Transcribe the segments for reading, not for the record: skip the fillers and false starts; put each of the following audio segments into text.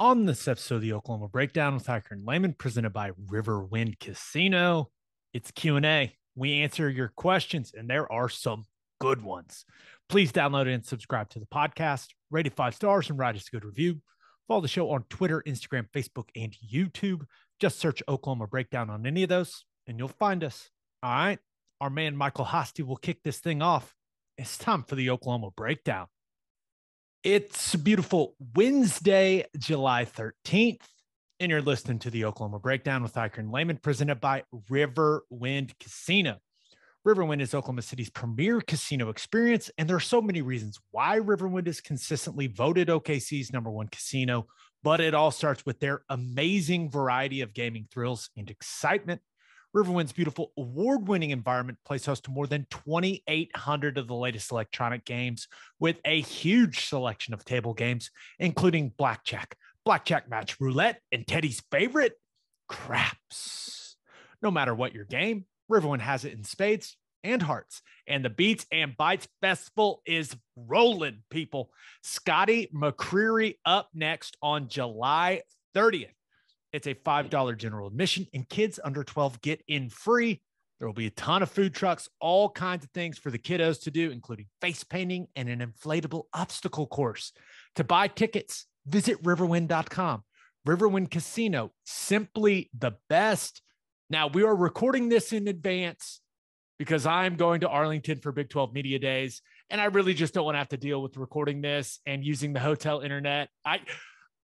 On this episode of the Oklahoma Breakdown with Ikard and Lehman, presented by Riverwind Casino, it's Q&A. We answer your questions, and there are some good ones. Please download and subscribe to the podcast. Rate it 5 stars and write us a good review. Follow the show on Twitter, Instagram, Facebook, and YouTube. Just search Oklahoma Breakdown on any of those, and you'll find us. All right. Our man Michael Hosty will kick this thing off. It's time for the Oklahoma Breakdown. It's a beautiful Wednesday, July 13th, and you're listening to the Oklahoma Breakdown with Ikard and Lehman, presented by Riverwind Casino. Riverwind is Oklahoma City's premier casino experience, and there are so many reasons why Riverwind is consistently voted OKC's #1 casino, but it all starts with their amazing variety of gaming thrills and excitement. Riverwind's beautiful award-winning environment plays host to more than 2,800 of the latest electronic games with a huge selection of table games, including blackjack match roulette, and Teddy's favorite, craps. No matter what your game, Riverwind has it in spades and hearts. And the Beats and Bites Festival is rolling, people. Scotty McCreery up next on July 30th. It's a $5 general admission, and kids under 12 get in free. There will be a ton of food trucks, all kinds of things for the kiddos to do, including face painting and an inflatable obstacle course. To buy tickets, visit riverwind.com. Riverwind Casino, simply the best. Now, we are recording this in advance because I'm going to Arlington for Big 12 Media Days, and I really just don't want to have to deal with recording this and using the hotel internet.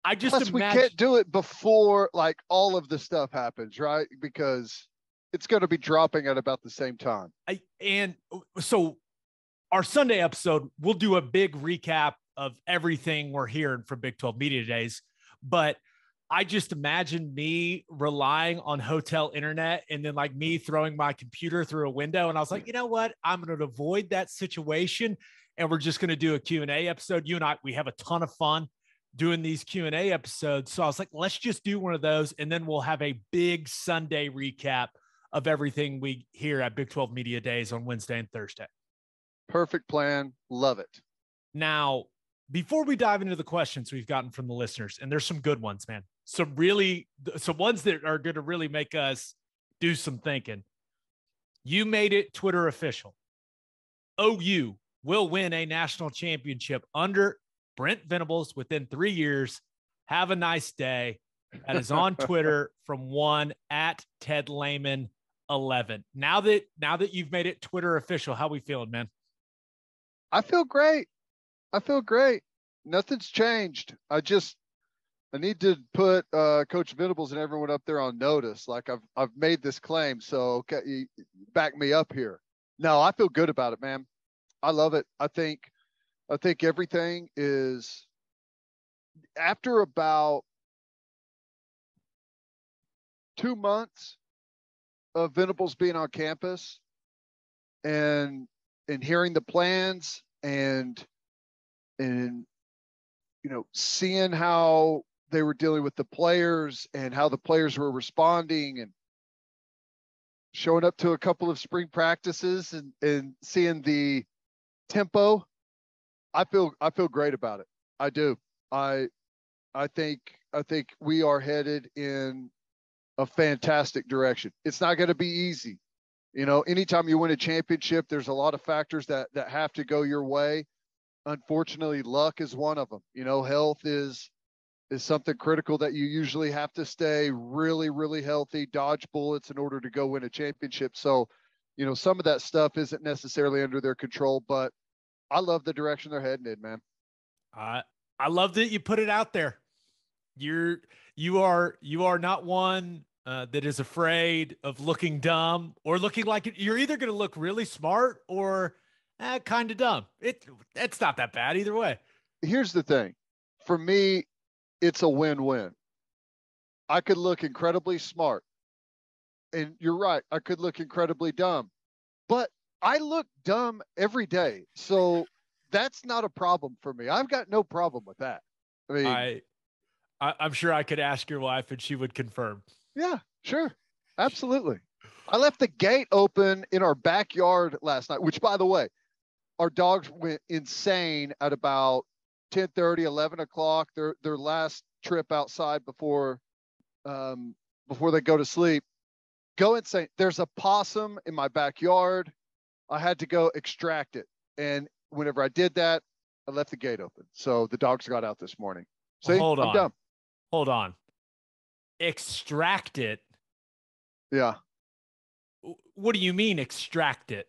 I just Plus, imagine we can't do it before like all of the stuff happens, right? Because it's going to be dropping at about the same time. So our Sunday episode, we'll do a big recap of everything we're hearing from Big 12 Media Days. But I just imagine me relying on hotel internet and then like me throwing my computer through a window. And I was like, you know what? I'm going to avoid that situation. And we're just going to do a Q&A episode. You and I, we have a ton of fun doing these Q&A episodes. So I was like, let's just do one of those. And then we'll have a big Sunday recap of everything we hear at Big 12 Media Days on Wednesday and Thursday. Perfect plan. Love it. Now, before we dive into the questions we've gotten from the listeners, and there's some good ones, man. Some ones that are going to really make us do some thinking. You made it Twitter official. OU will win a national championship under Brent Venables within 3 years. Have a nice day. That is on Twitter from one at Ted Lehman 11. Now that you've made it Twitter official, how we feeling, man? I feel great. Nothing's changed. I need to put Coach Venables and everyone up there on notice. Like I've made this claim, so okay, back me up here. No, I feel good about it, man. I love it. I think everything is, after about 2 months of Venables being on campus and hearing the plans and seeing how they were dealing with the players and how the players were responding and showing up to a couple of spring practices and seeing the tempo, I feel great about it. I do. I think we are headed in a fantastic direction. It's not going to be easy. Anytime you win a championship, there's a lot of factors that have to go your way. Unfortunately, luck is one of them. Health is something critical that you usually have to stay really, really healthy, dodge bullets in order to go win a championship. So, some of that stuff isn't necessarily under their control, but I love the direction they're heading in, man. I love that you put it out there. You are not one that is afraid of looking dumb or looking like it. You're either going to look really smart or kind of dumb. It's not that bad either way. Here's the thing. For me, it's a win-win. I could look incredibly smart. And you're right. I could look incredibly dumb. But I look dumb every day. So that's not a problem for me. I've got no problem with that. I mean, I'm sure I could ask your wife and she would confirm. Yeah, sure. Absolutely. I left the gate open in our backyard last night, which, by the way, our dogs went insane at about 10:30, 11 o'clock, their last trip outside before they go to sleep, go insane. There's a possum in my backyard. I had to go extract it. And whenever I did that, I left the gate open. So the dogs got out this morning. See, Hold I'm on. done. Hold on. Extract it. Yeah. What do you mean extract it?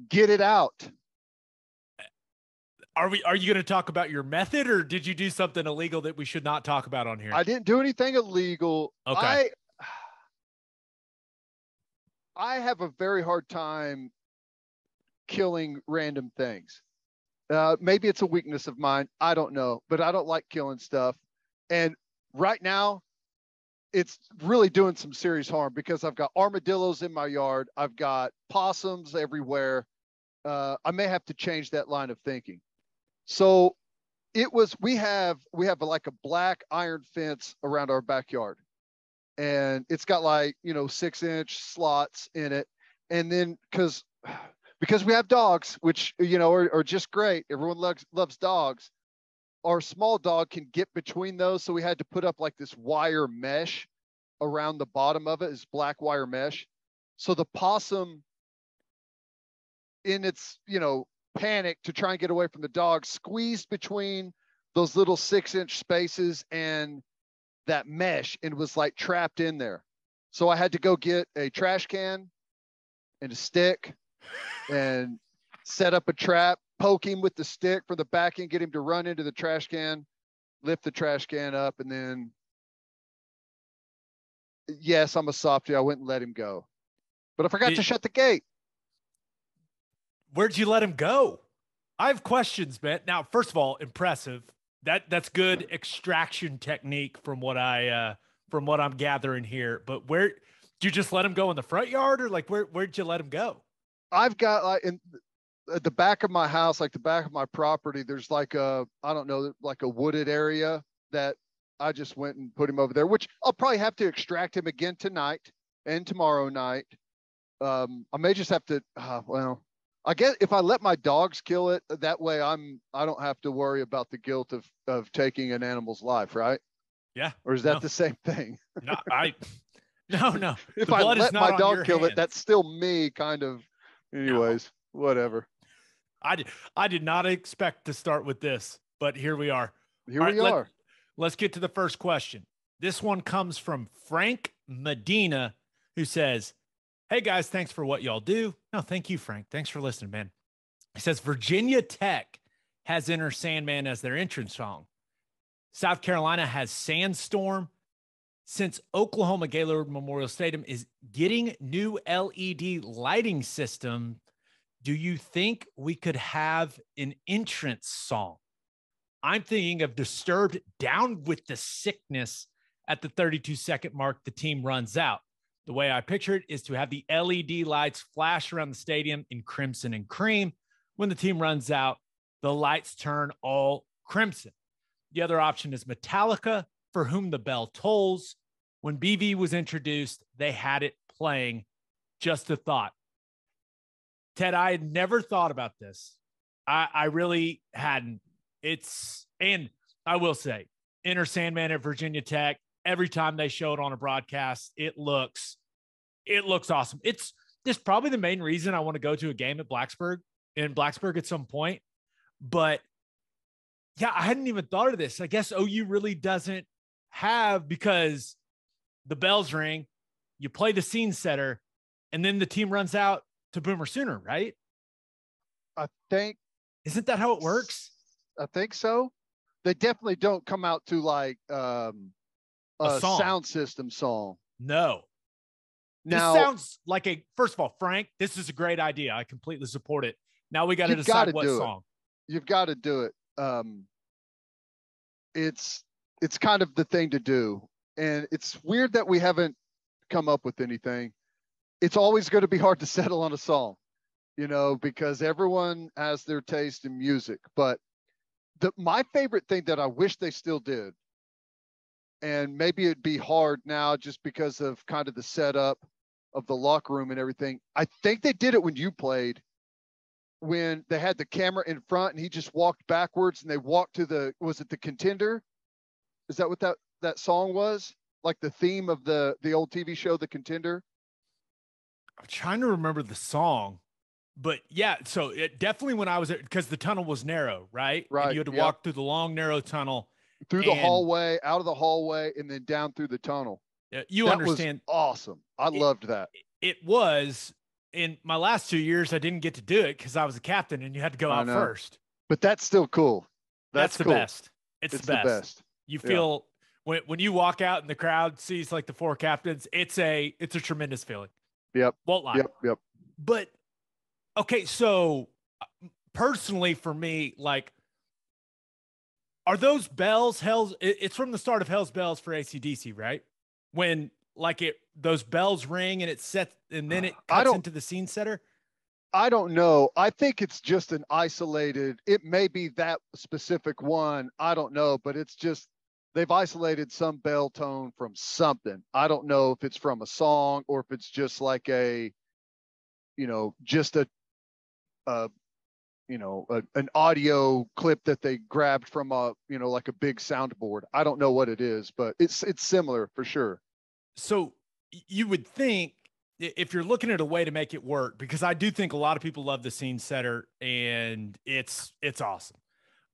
Get it out. Are you going to talk about your method, or did you do something illegal that we should not talk about on here? I didn't do anything illegal. Okay. I have a very hard time killing random things. Maybe it's a weakness of mine. I don't know, but I don't like killing stuff. And right now, it's really doing some serious harm because I've got armadillos in my yard. I've got possums everywhere. I may have to change that line of thinking. So we have like a black iron fence around our backyard, and it's got like, 6-inch slots in it. And then because we have dogs, which, are just great. Everyone loves dogs. Our small dog can get between those. So we had to put up like this wire mesh around the bottom of it, is black wire mesh. So the possum, in its, panic to try and get away from the dog, squeezed between those little 6-inch spaces and that mesh and was like trapped in there. So I had to go get a trash can and a stick and set up a trap, poke him with the stick from the back end, get him to run into the trash can, lift the trash can up, and then, yes, I'm a softie. I went and let him go. But I forgot to shut the gate. Where'd you let him go? I have questions, man. Now, first of all, impressive. That's good extraction technique from what I'm gathering here. But where did you just let him go in the front yard, or like where'd you let him go? I've got like at the back of my house, like the back of my property, there's like I don't know, like a wooded area that I just went and put him over there, which I'll probably have to extract him again tonight and tomorrow night. I may just have to, I guess if I let my dogs kill it, that way I don't have to worry about the guilt of taking an animal's life, right? Yeah. Or is that the same thing? No. If I let my dog kill it, that's still me, kind of. Anyways, whatever. I did not expect to start with this, but here we are. Here we are. Let's get to the first question. This one comes from Frank Medina, who says, "Hey guys, thanks for what y'all do." No, thank you, Frank. Thanks for listening, man. He says, Virginia Tech has Enter Sandman as their entrance song. South Carolina has Sandstorm. Since Oklahoma Gaylord Memorial Stadium is getting new LED lighting system, do you think we could have an entrance song? I'm thinking of Disturbed, Down with the Sickness at the 32-second mark the team runs out. The way I picture it is to have the LED lights flash around the stadium in crimson and cream. When the team runs out, the lights turn all crimson. The other option is Metallica, For Whom the Bell Tolls. When BV was introduced, they had it playing. Just a thought. Ted, I had never thought about this. I really hadn't. And I will say, Enter Sandman at Virginia Tech, every time they show it on a broadcast, it looks awesome. It's probably the main reason I want to go to a game at Blacksburg at some point. But yeah, I hadn't even thought of this. I guess OU really doesn't have, because the bells ring, you play the scene setter, and then the team runs out to Boomer Sooner, right? I think. Isn't that how it works? I think so. They definitely don't come out to like a sound system song. No. Now, this sounds like first of all, Frank, this is a great idea. I completely support it. Now we got to decide what song. You've got to do it. It's kind of the thing to do. And it's weird that we haven't come up with anything. It's always going to be hard to settle on a song, because everyone has their taste in music. But my favorite thing that I wish they still did, and maybe it'd be hard now just because of kind of the setup of the locker room and everything. I think they did it when you played, when they had the camera in front and he just walked backwards and they walked to was it the Contender? Is that what that song was? Like the theme of the old TV show, The Contender? I'm trying to remember the song, but yeah, so it definitely when I was there, because the tunnel was narrow, right? And Right. you had to Yep. walk through the long, narrow tunnel. Through the hallway, out of the hallway, and then down through the tunnel. You that understand. Was awesome. I loved that. It was. In my last 2 years, I didn't get to do it because I was a captain and you had to go out first. But that's still cool. That's the cool. Best. It's the best. You feel when you walk out and the crowd sees like the 4 captains, it's a tremendous feeling. Yep. Won't lie. Yep. But okay, so personally for me, like, are those bells it's from the start of Hell's Bells for AC/DC, right? When like those bells ring and it sets and then it cuts into the scene setter? I don't know. I think it's just an isolated, it may be that specific one. I don't know, but it's just they've isolated some bell tone from something. I don't know if it's from a song or if it's just like just an audio clip that they grabbed from like a big soundboard. I don't know what it is, but it's similar for sure. So you would think if you're looking at a way to make it work, because I do think a lot of people love the scene setter and it's awesome,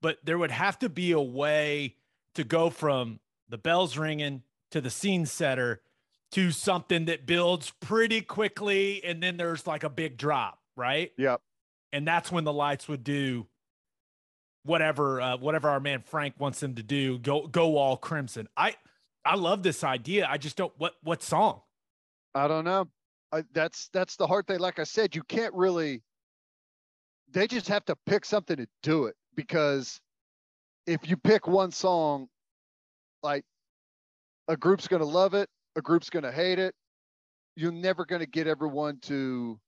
but there would have to be a way to go from the bells ringing to the scene setter to something that builds pretty quickly. And then there's like a big drop, right? Yep. And that's when the lights would do whatever our man Frank wants them to do, go all crimson. I love this idea. I just don't, what song? I don't know. That's the hard thing. Like I said, you can't really, they just have to pick something to do it, because if you pick one song, like a group's going to love it, a group's going to hate it. You're never going to get everyone to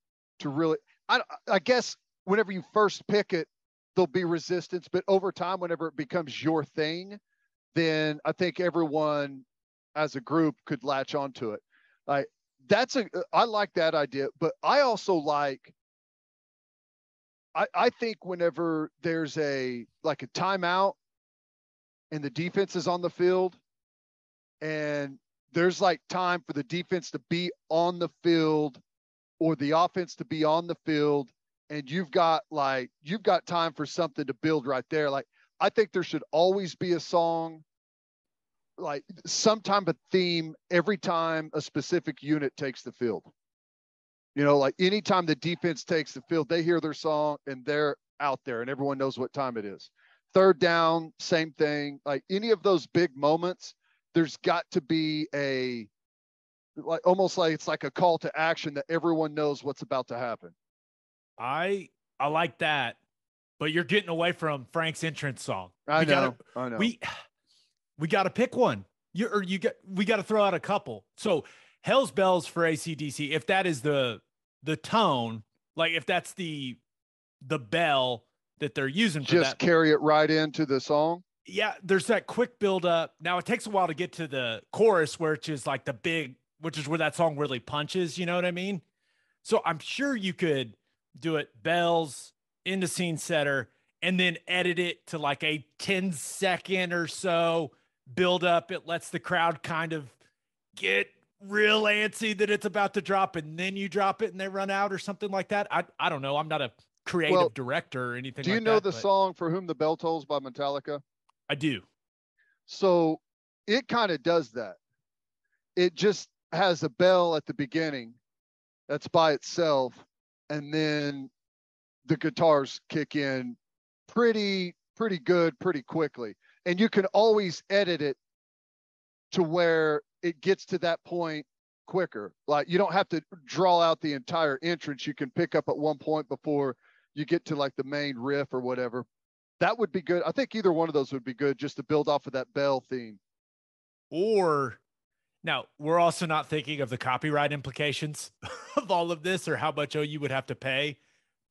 really, I guess whenever you first pick it, there'll be resistance, but over time, whenever it becomes your thing, then I think everyone as a group could latch onto it. Like I like that idea, but I also like, I think whenever there's like a timeout and the defense is on the field and there's like time for the defense to be on the field or the offense to be on the field, and you've got time for something to build right there. Like, I think there should always be a song, like some type of theme every time a specific unit takes the field. Like anytime the defense takes the field, they hear their song and they're out there and everyone knows what time it is. Third down, same thing. Like any of those big moments, there's got to be almost like it's like a call to action that everyone knows what's about to happen. I like that, but you're getting away from Frank's entrance song. I know. We got to pick one. We got to throw out a couple. So Hell's Bells for AC/DC, if that is the tone, like if that's the bell that they're using for just carry it right into the song. Yeah, there's that quick build up. Now it takes a while to get to the chorus, which is like which is where that song really punches, you know what I mean? So I'm sure you could do it bells into scene setter and then edit it to like a 10-second or so build up. It lets the crowd kind of get real antsy that it's about to drop, and then you drop it and they run out or something like that. I don't know. I'm not a creative director or anything like that. Do you know the song For Whom the Bell Tolls by Metallica? I do. So it kind of does that. It just has a bell at the beginning that's by itself, and then the guitars kick in pretty good, pretty quickly. And you can always edit it to where it gets to that point quicker. Like you don't have to draw out the entire entrance. You can pick up at one point before you get to like the main riff or whatever. That would be good. I think either one of those would be good just to build off of that bell theme. Or now we're also not thinking of the copyright implications of all of this or how much you would have to pay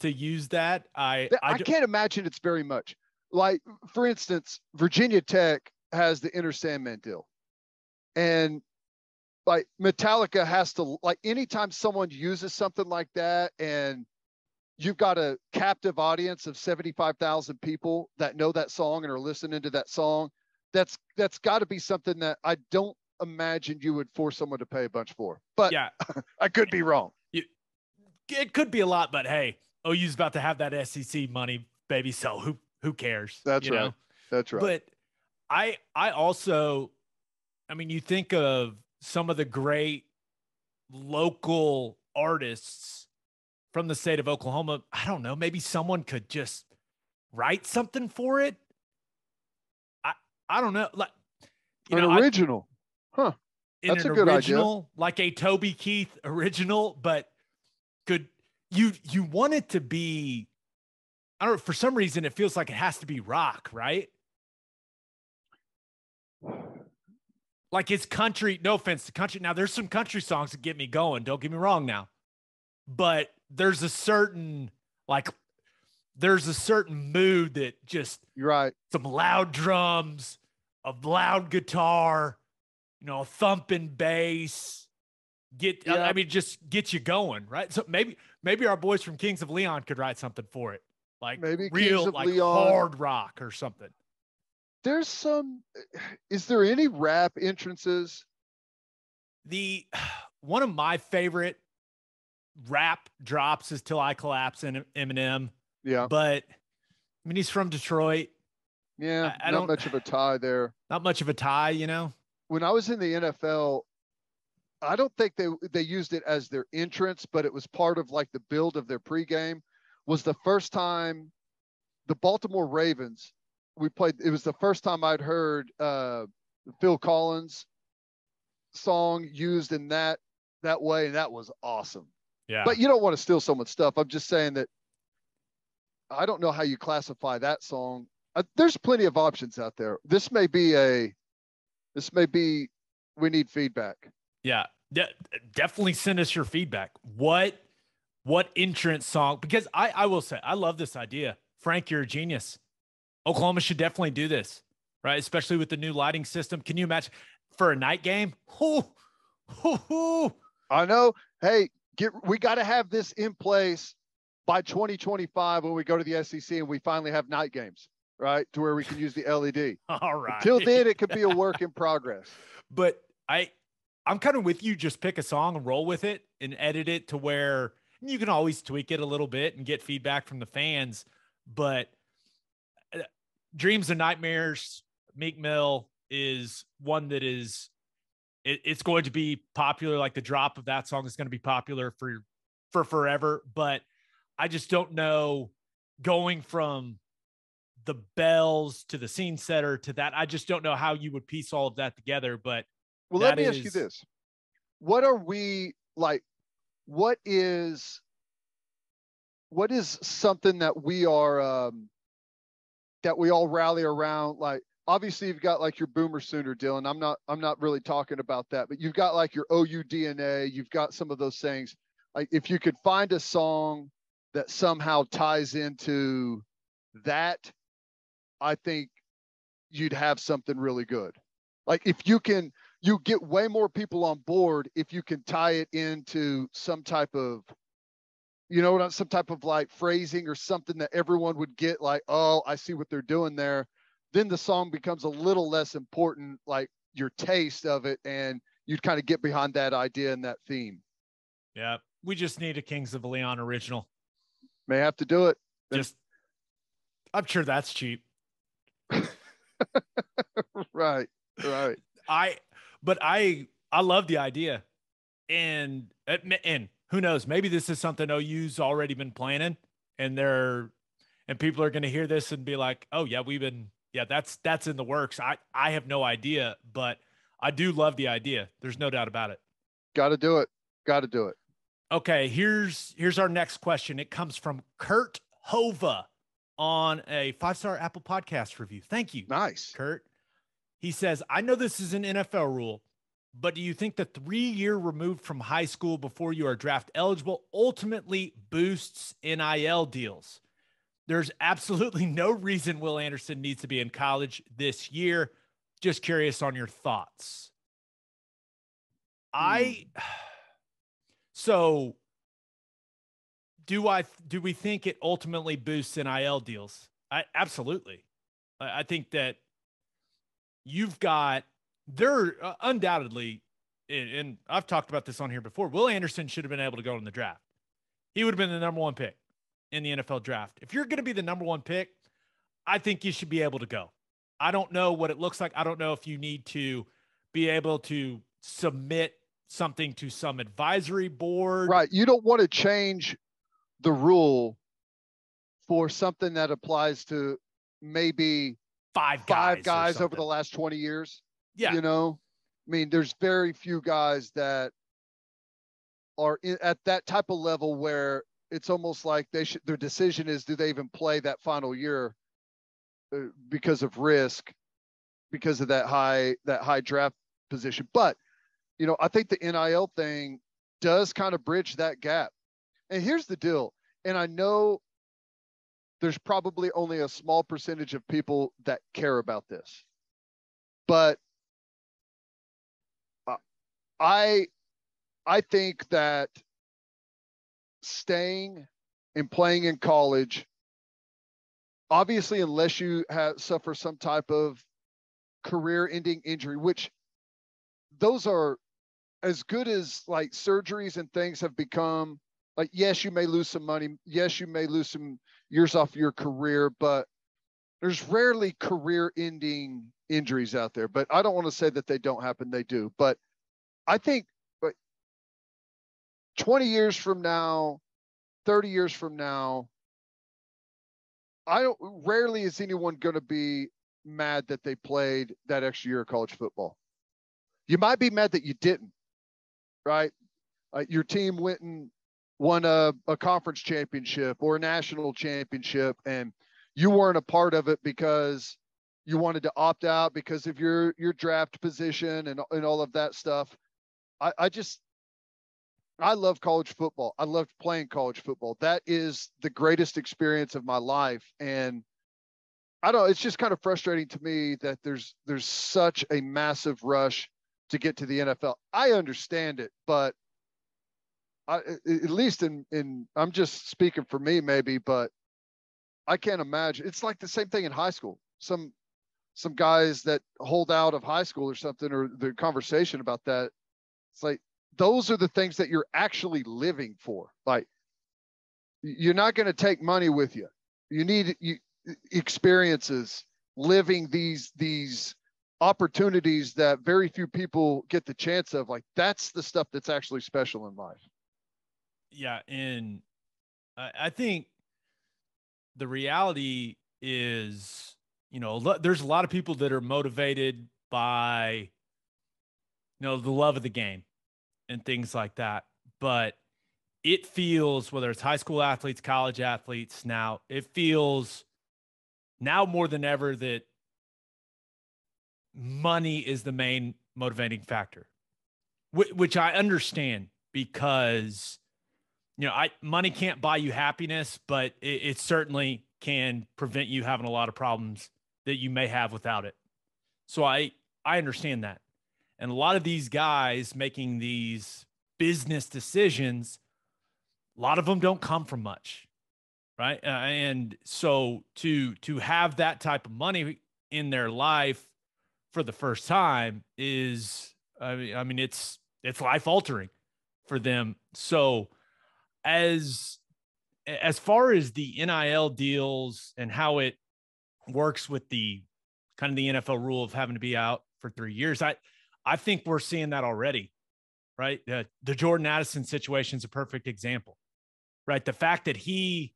to use that. I can't imagine it's very much. Like, for instance, Virginia Tech has the Enter Sandman deal. And like Metallica has to, like anytime someone uses something like that and you've got a captive audience of 75,000 people that know that song and are listening to that song. That's got to be something that I don't imagine you would force someone to pay a bunch for. But yeah, I could be wrong. It could be a lot, but hey, OU's about to have that SEC money, baby. So who cares? That's right. Know? That's right. But I also, I mean, you think of some of the great local artists from the state of Oklahoma. I don't know. Maybe someone could just write something for it. I don't know. Like, original. Huh. That's a good original, idea. like a Toby Keith original, but could you want it to be, I don't know, for some reason it feels like it has to be rock, right? Like it's country, no offense to country. Now there's some country songs that get me going, don't get me wrong now. But there's a certain mood that just, you're right. Some loud drums, a loud guitar, a thumping bass. I mean, just get you going, right? So maybe our boys from Kings of Leon could write something for it, like maybe real, like Leon, hard rock or something. There's some. Is there any rap entrances? One of my favorite rap drops is "Till I Collapse" and Eminem. Yeah, but I mean, he's from Detroit. Yeah, not much of a tie there. Not much of a tie, When I was in the NFL, I don't think they used it as their entrance, but it was part of like the build of their pregame. Was the first time the Baltimore Ravens we played. It was the first time I'd heard Phil Collins song used in that way, and that was awesome. Yeah. But you don't want to steal someone's stuff. I'm just saying that I don't know how you classify that song. There's plenty of options out there. This may be we need feedback. Yeah. Definitely send us your feedback. What entrance song? Because I will say, I love this idea. Frank, you're a genius. Oklahoma should definitely do this, right? Especially with the new lighting system. Can you imagine for a night game? I know. Hey, we got to have this in place by 2025 when we go to the SEC and we finally have night games, right? To where we can use the LED. All right. Until then, it could be a work in progress. But I'm kind of with you. Just pick a song and roll with it and edit it to where you can always tweak it a little bit and get feedback from the fans. But Dreams and Nightmares, Meek Mill is one that is, it's going to be popular. Like the drop of that song is going to be popular for forever. But I just don't know, going from the bells to the scene setter to that, I just don't know how you would piece all of that together. But well, let me ask you this. What are we like? What is something that we are, that we all rally around? Like, obviously you've got like your Boomer Sooner, Dylan. I'm not really talking about that, but you've got like your OU DNA. You've got some of those things. Like if you could find a song that somehow ties into that, I think you'd have something really good. Like if you get way more people on board if you can tie it into some type of, some type of like phrasing or something that everyone would get like, oh, I see what they're doing there. Then the song becomes a little less important, like your taste of it, and you'd kind of get behind that idea and that theme. Yeah. We just need a Kings of Leon original. May have to do it. I'm sure that's cheap. Right. I love the idea, and who knows, maybe this is something OU's already been planning, and people are going to hear this and be like, oh yeah, that's in the works. I have no idea, but I do love the idea. There's no doubt about it. Got to do it. Okay. Here's our next question. It comes from Kurt Hova on a 5-star Apple Podcast review. Thank you. Nice. Kurt. He says, I know this is an NFL rule, but do you think the 3-year removed from high school before you are draft eligible ultimately boosts NIL deals? There's absolutely no reason Will Anderson needs to be in college this year. Just curious on your thoughts. So do we think it ultimately boosts NIL deals? Absolutely. I think that you've got there undoubtedly, and I've talked about this on here before. Will Anderson should have been able to go in the draft. He would have been the number one pick in the NFL draft. If you're going to be the number one pick, I think you should be able to go. I don't know what it looks like. I don't know if you need to be able to submit something to some advisory board. Right. You don't want to change the rule for something that applies to maybe five guys over the last 20 years. Yeah. You know, I mean, there's very few guys that are at that type of level where it's almost like their decision is, do they even play that final year because of risk, because of that high draft position. But, you know, I think the NIL thing does kind of bridge that gap. And here's the deal. And I know there's probably only a small percentage of people that care about this, but I think that staying and playing in college, obviously, unless you suffer some type of career-ending injury, which those are as good as like surgeries and things have become. Like, yes, you may lose some money. Yes, you may lose some years off your career, but there's rarely career-ending injuries out there. But I don't want to say that they don't happen. They do. But I think 20 years from now, 30 years from now, rarely is anyone going to be mad that they played that extra year of college football. You might be mad that you didn't, right? Your team went and won a conference championship or a national championship, and you weren't a part of it because you wanted to opt out because of your draft position and all of that stuff. I love college football. I loved playing college football. That is the greatest experience of my life. And I don't know, it's just kind of frustrating to me that there's such a massive rush to get to the NFL. I understand it, but at least in I'm just speaking for me maybe, but I can't imagine. It's like the same thing in high school. Some guys that hold out of high school or something, or the conversation about that, it's like, those are the things that you're actually living for. Like, you're not going to take money with you. You need experiences, living these opportunities that very few people get the chance of. Like, that's the stuff that's actually special in life. Yeah. And I think the reality is, you know, there's a lot of people that are motivated by, you know, the love of the game and things like that. But it feels, whether it's high school athletes, college athletes, now it feels now more than ever that money is the main motivating factor, which I understand, because, you know, money can't buy you happiness, but it certainly can prevent you having a lot of problems that you may have without it. So I understand that. And a lot of these guys making these business decisions, a lot of them don't come from much, right? And so to have that type of money in their life for the first time is, I mean, it's life altering for them. So as far as the NIL deals and how it works with the kind of the NFL rule of having to be out for 3 years, I think we're seeing that already, right? The Jordan Addison situation is a perfect example, right? The fact that he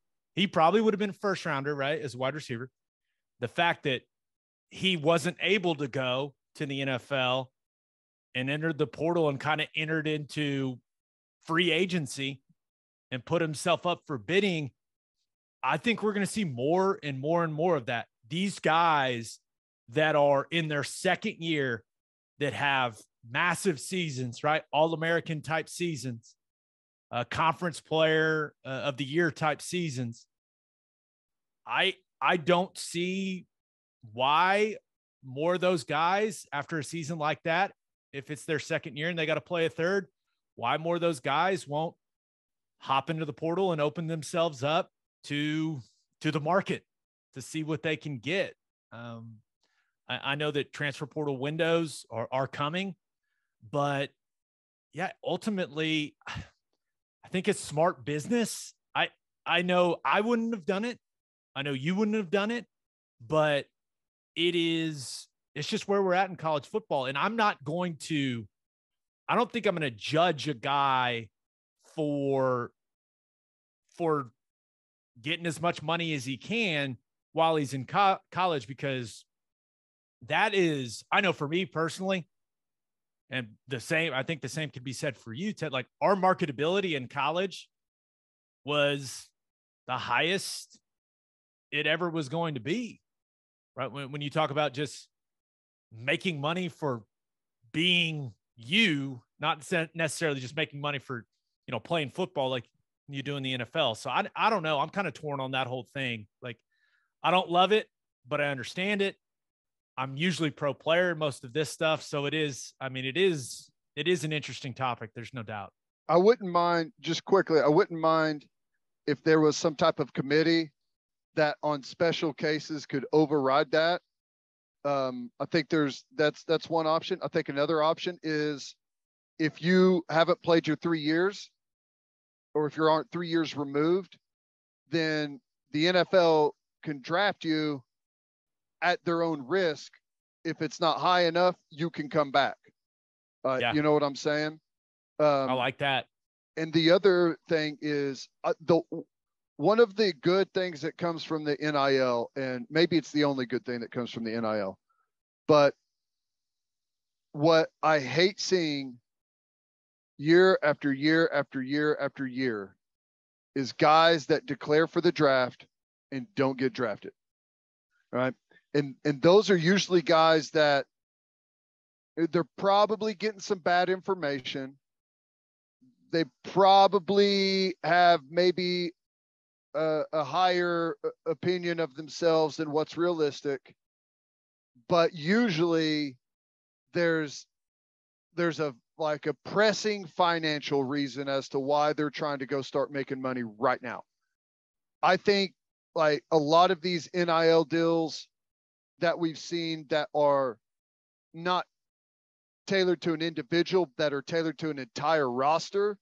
probably would have been a first rounder, right, as a wide receiver. The fact that he wasn't able to go to the NFL and entered the portal and kind of entered into free agency and put himself up for bidding. I think we're going to see more and more and more of that. These guys that are in their second year that have massive seasons, right? All-American type seasons, conference player of the year type seasons. I don't see why more of those guys after a season like that, if it's their second year and they got to play a third, why more of those guys won't hop into the portal and open themselves up to the market to see what they can get. I know that transfer portal windows are coming, but yeah, ultimately, I think it's smart business. I know I wouldn't have done it. I know you wouldn't have done it, but it's just where we're at in college football. And I don't think I'm going to judge a guy for getting as much money as he can while he's in college, because that is, I know for me personally, and I think the same could be said for you, Ted, like our marketability in college was the highest it ever was going to be, right? When you talk about just making money for being you, not necessarily just making money for, playing football like you do in the NFL. So I don't know. I'm kind of torn on that whole thing. Like, I don't love it, but I understand it. I'm usually pro player in most of this stuff. So it is an interesting topic. There's no doubt. I wouldn't mind, just quickly, I wouldn't mind if there was some type of committee that on special cases could override that. I think that's one option. I think another option is if you haven't played your 3 years, or if you aren't 3 years removed, then the NFL can draft you at their own risk. If it's not high enough, you can come back. Yeah. You know what I'm saying? I like that. And the other thing is one of the good things that comes from the NIL, and maybe it's the only good thing that comes from the NIL, but what I hate seeing year after year after year after year is guys that declare for the draft and don't get drafted. Right. And those are usually guys that they're probably getting some bad information. They probably have maybe a higher opinion of themselves than what's realistic. But usually there's a pressing financial reason as to why they're trying to go start making money right now. I think like a lot of these NIL deals that we've seen that are not tailored to an individual, that are tailored to an entire roster,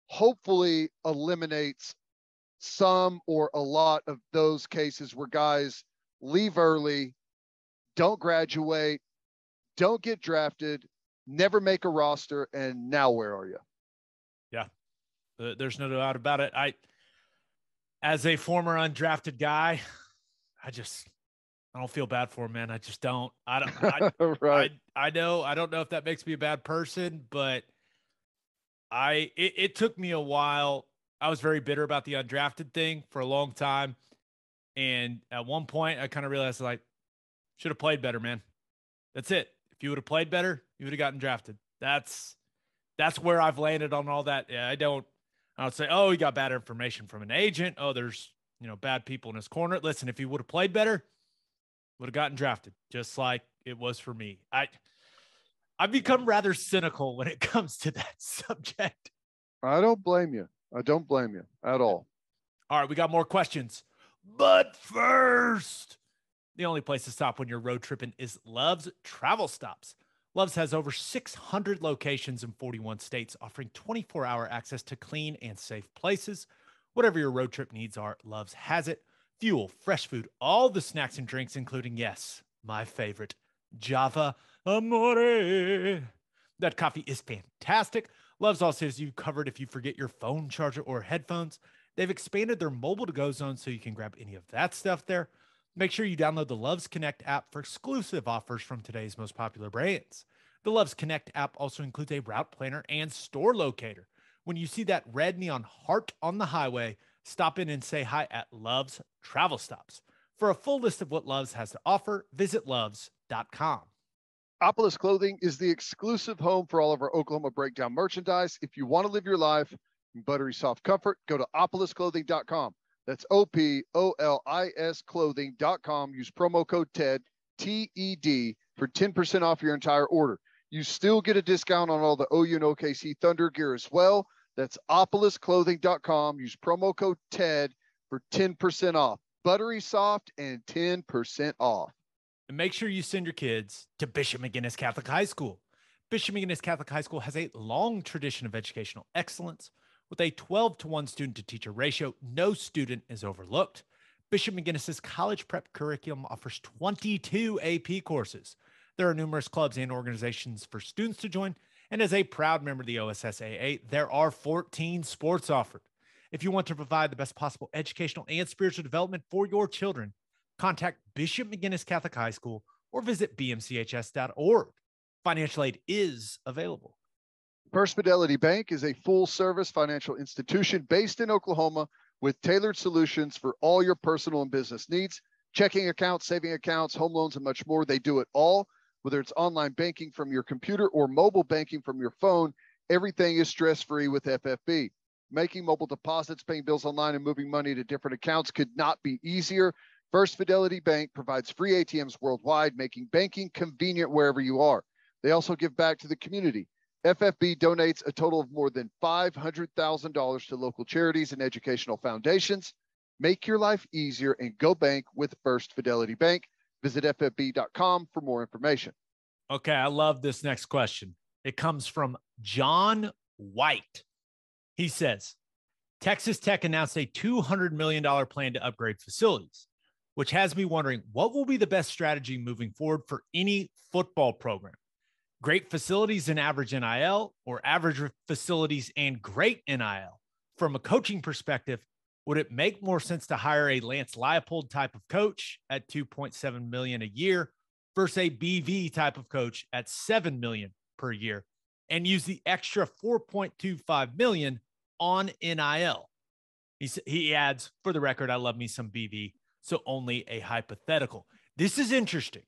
hopefully eliminates some or a lot of those cases where guys leave early, don't graduate, don't get drafted, never make a roster, and now where are you? Yeah, there's no doubt about it. As a former undrafted guy, I don't feel bad for him, man. I just don't. Right. I know. I don't know if that makes me a bad person, but it took me a while. I was very bitter about the undrafted thing for a long time. And at one point I kind of realized, like, should have played better, man. That's it. If you would have played better, you would have gotten drafted. That's where I've landed on all that. Yeah, I don't say, oh, he got bad information from an agent. Oh, there's, bad people in his corner. Listen, if he would have played better, would have gotten drafted, just like it was for me. I've become rather cynical when it comes to that subject. I don't blame you. I don't blame you at all. All right, we got more questions. But first, the only place to stop when you're road tripping is Love's Travel Stops. Love's has over 600 locations in 41 states, offering 24-hour access to clean and safe places. Whatever your road trip needs are, Love's has it. Fuel, fresh food, all the snacks and drinks, including, yes, my favorite, Java Amore. That coffee is fantastic. Love's also has you covered if you forget your phone charger or headphones. They've expanded their mobile to-go zone so you can grab any of that stuff there. Make sure you download the Love's Connect app for exclusive offers from today's most popular brands. The Love's Connect app also includes a route planner and store locator. When you see that red neon heart on the highway, stop in and say hi at Love's Travel Stops. For a full list of what Love's has to offer, visit loves.com. Opolis Clothing is the exclusive home for all of our Oklahoma Breakdown merchandise. If you want to live your life in buttery soft comfort, go to opolisclothing.com. That's OPOLIS clothing.com. Use promo code TED, TED, for 10% off your entire order. You still get a discount on all the OU and OKC Thunder gear as well. That's opolisclothing.com. Use promo code TED for 10% off. Buttery soft and 10% off. And make sure you send your kids to Bishop McGinnis Catholic High School. Bishop McGinnis Catholic High School has a long tradition of educational excellence. With a 12-to-1 student-to-teacher ratio, no student is overlooked. Bishop McGinnis's college prep curriculum offers 22 AP courses. There are numerous clubs and organizations for students to join, and as a proud member of the OSSAA, there are 14 sports offered. If you want to provide the best possible educational and spiritual development for your children, contact Bishop McGinnis Catholic High School or visit bmchs.org. Financial aid is available. First Fidelity Bank is a full-service financial institution based in Oklahoma with tailored solutions for all your personal and business needs. Checking accounts, saving accounts, home loans, and much more. They do it all. Whether it's online banking from your computer or mobile banking from your phone, everything is stress-free with FFB. Making mobile deposits, paying bills online, and moving money to different accounts could not be easier. First Fidelity Bank provides free ATMs worldwide, making banking convenient wherever you are. They also give back to the community. FFB donates a total of more than $500,000 to local charities and educational foundations. Make your life easier and go bank with First Fidelity Bank. Visit ffb.com for more information. Okay, I love this next question. It comes from John White. He says, Texas Tech announced a $200 million plan to upgrade facilities, which has me wondering what will be the best strategy moving forward for any football program? Great facilities and average NIL, or average facilities and great NIL? From a coaching perspective, would it make more sense to hire a Lance Leipold type of coach at $2.7 million a year versus a BV type of coach at $7 million per year and use the extra $4.25 million on NIL? He adds, for the record, I love me some BV, so only a hypothetical. This is interesting.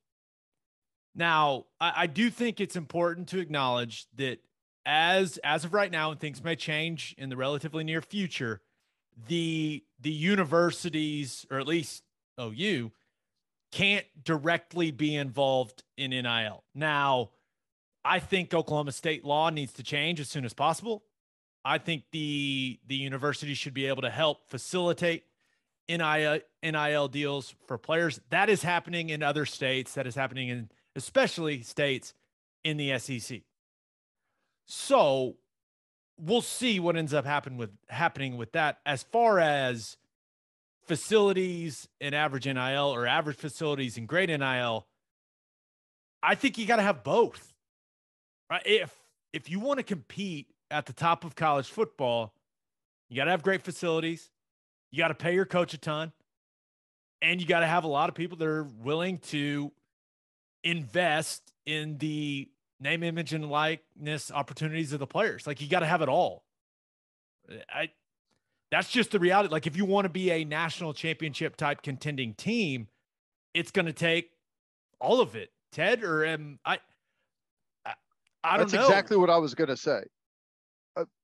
Now, I do think it's important to acknowledge that as of right now, and things may change in the relatively near future, the universities, or at least OU, can't directly be involved in NIL. Now, I think Oklahoma State law needs to change as soon as possible. I think the university should be able to help facilitate NIL deals for players. That is happening in other states. That is happening in especially states in the SEC. So we'll see what ends up happening with that. As far as facilities and average NIL, or average facilities and great NIL, I think you got to have both. Right? If you want to compete at the top of college football, you got to have great facilities. You got to pay your coach a ton, and you got to have a lot of people that are willing to invest in the name, image, and likeness opportunities of the players. Like, you got to have it all. That's just the reality. Like, if you want to be a national championship type contending team, it's going to take all of it. Ted, or I don't know. That's exactly what I was going to say.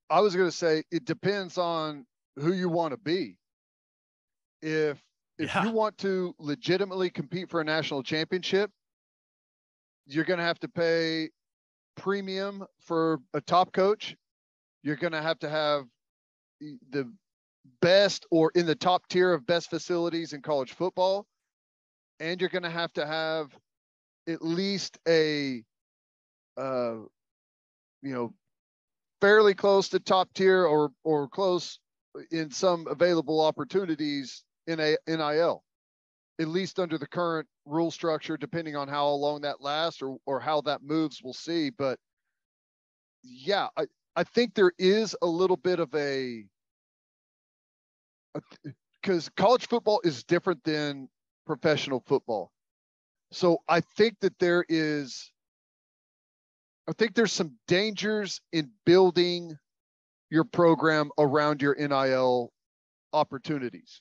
I was going to say it depends on who you want to be. If you want to legitimately compete for a national championship, you're going to have to pay premium for a top coach. You're going to have the best, or in the top tier of best facilities in college football. And you're going to have at least a, fairly close to top tier or close in some available opportunities in a NIL, at least under the current rule structure, depending on how long that lasts or how that moves, we'll see. But yeah, I think there is a little bit of because college football is different than professional football. So I think there's some dangers in building your program around your NIL opportunities.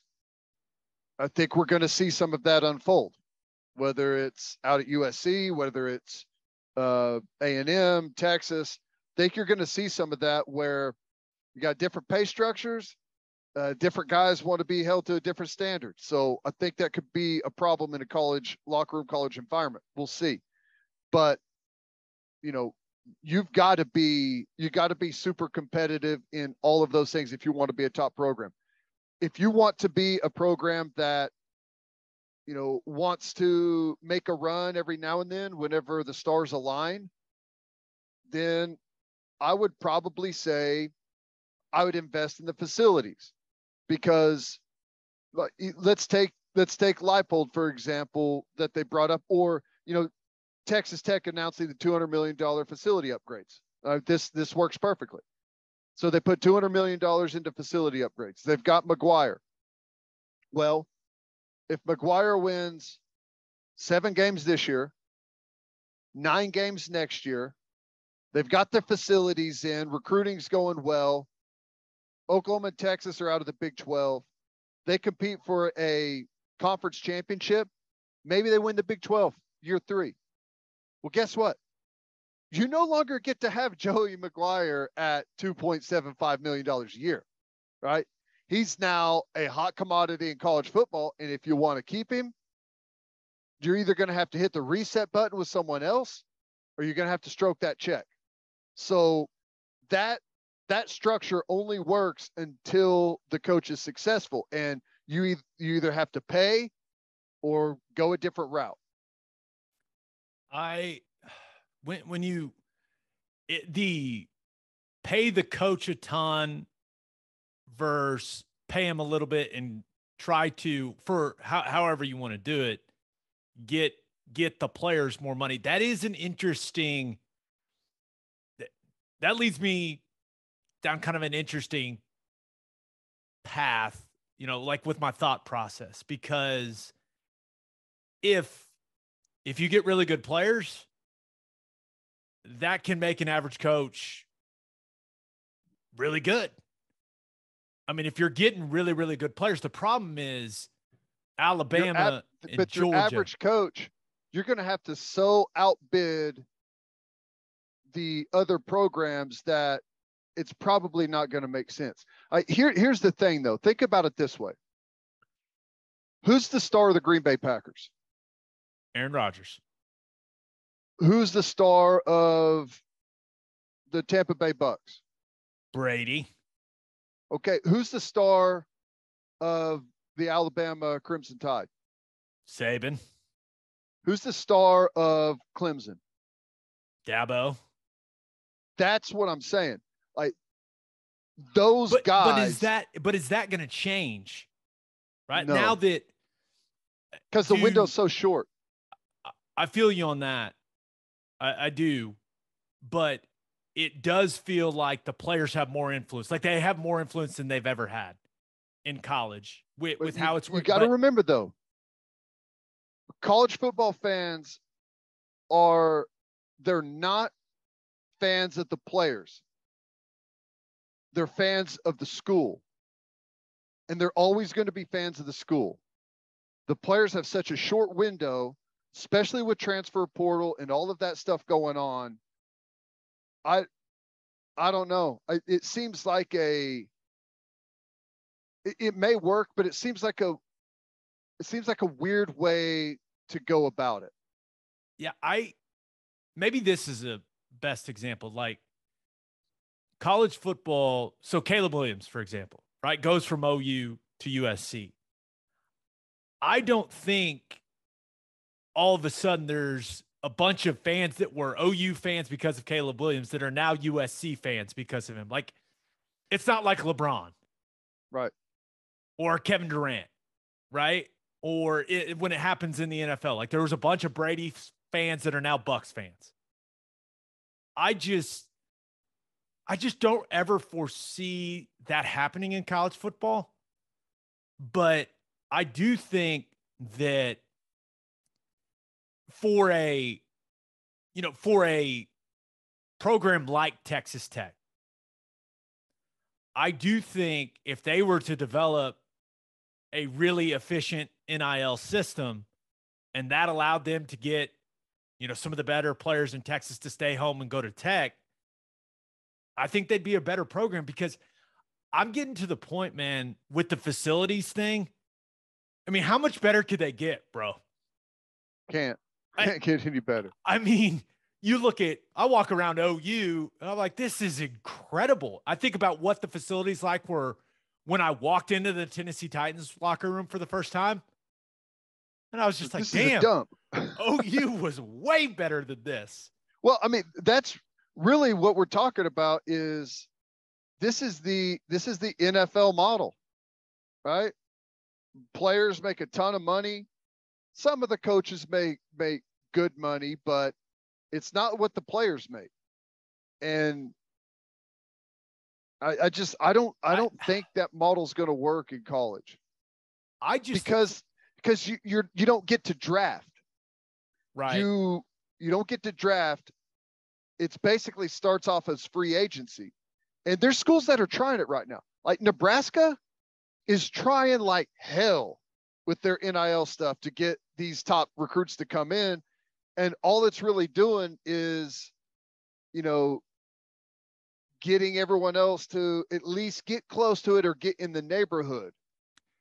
I think we're going to see some of that unfold, whether it's out at USC, whether it's A&M, Texas. I think you're going to see some of that where you got different pay structures. Different guys want to be held to a different standard. So I think that could be a problem in a college locker room, college environment. We'll see. But, you got to be super competitive in all of those things if you want to be a top program. If you want to be a program that, wants to make a run every now and then whenever the stars align, then I would probably say I would invest in the facilities, because let's take Leipold, for example, that they brought up, or, Texas Tech announcing the $200 million facility upgrades. This works perfectly. So they put $200 million into facility upgrades. They've got McGuire. Well, if McGuire wins 7 games this year, 9 games next year, they've got their facilities in, recruiting's going well. Oklahoma and Texas are out of the Big 12. They compete for a conference championship. Maybe they win the Big 12 year 3. Well, guess what? You no longer get to have Joey McGuire at $2.75 million a year, right? He's now a hot commodity in college football. And if you want to keep him, you're either going to have to hit the reset button with someone else, or you're going to have to stroke that check. So that structure only works until the coach is successful, and you either have to pay or go a different route. When you pay the coach a ton versus pay him a little bit and try to, for however you want to do it, get the players more money. That is an interesting, that leads me down kind of an interesting path, like with my thought process, because if you get really good players, that can make an average coach really good. I mean, if you're getting really, really good players, the problem is Alabama and Georgia. Your average coach, you're going to have to so outbid the other programs that it's probably not going to make sense. Here's the thing, though. Think about it this way. Who's the star of the Green Bay Packers? Aaron Rodgers. Who's the star of the Tampa Bay Bucks? Brady. Okay, who's the star of the Alabama Crimson Tide? Saban. Who's the star of Clemson? Dabo. That's what I'm saying. Like those guys. But is that going to change? Right no. now that, because the window's so short. I feel you on that. I do, but it does feel like the players have more influence. Like they have more influence than they've ever had in college with how it's working. You got to remember, though, college football fans they're not fans of the players. They're fans of the school. And they're always going to be fans of the school. The players have such a short window, especially with transfer portal and all of that stuff going on. I don't know. It seems like it may work, but it seems like a weird way to go about it. Yeah, maybe this is a best example, like college football. So Caleb Williams, for example, right, goes from OU to USC. I don't think all of a sudden there's a bunch of fans that were OU fans because of Caleb Williams that are now USC fans because of him. Like, it's not like LeBron. Right. Or Kevin Durant, right? Or when it happens in the NFL. Like, there was a bunch of Brady fans that are now Bucks fans. I just don't ever foresee that happening in college football. But I do think that for a program like Texas Tech, I do think if they were to develop a really efficient NIL system and that allowed them to get, some of the better players in Texas to stay home and go to Tech, I think they'd be a better program, because I'm getting to the point, man, with the facilities thing. I mean, how much better could they get, bro? Can't get any better. I mean, you look at, I walk around OU and I'm like, this is incredible. I think about what the facilities like were when I walked into the Tennessee Titans locker room for the first time. And I was just like, This is a damn, dump. OU was way better than this. Well, I mean, that's really what we're talking about is this is the NFL model, right? Players make a ton of money. Some of the coaches make good money, but it's not what the players make. And I don't think that model's going to work in college. Because you don't get to draft. Right. You don't get to draft. It's basically starts off as free agency. And there's schools that are trying it right now. Like Nebraska is trying like hell with their NIL stuff to get these top recruits to come in. And all it's really doing is, getting everyone else to at least get close to it or get in the neighborhood.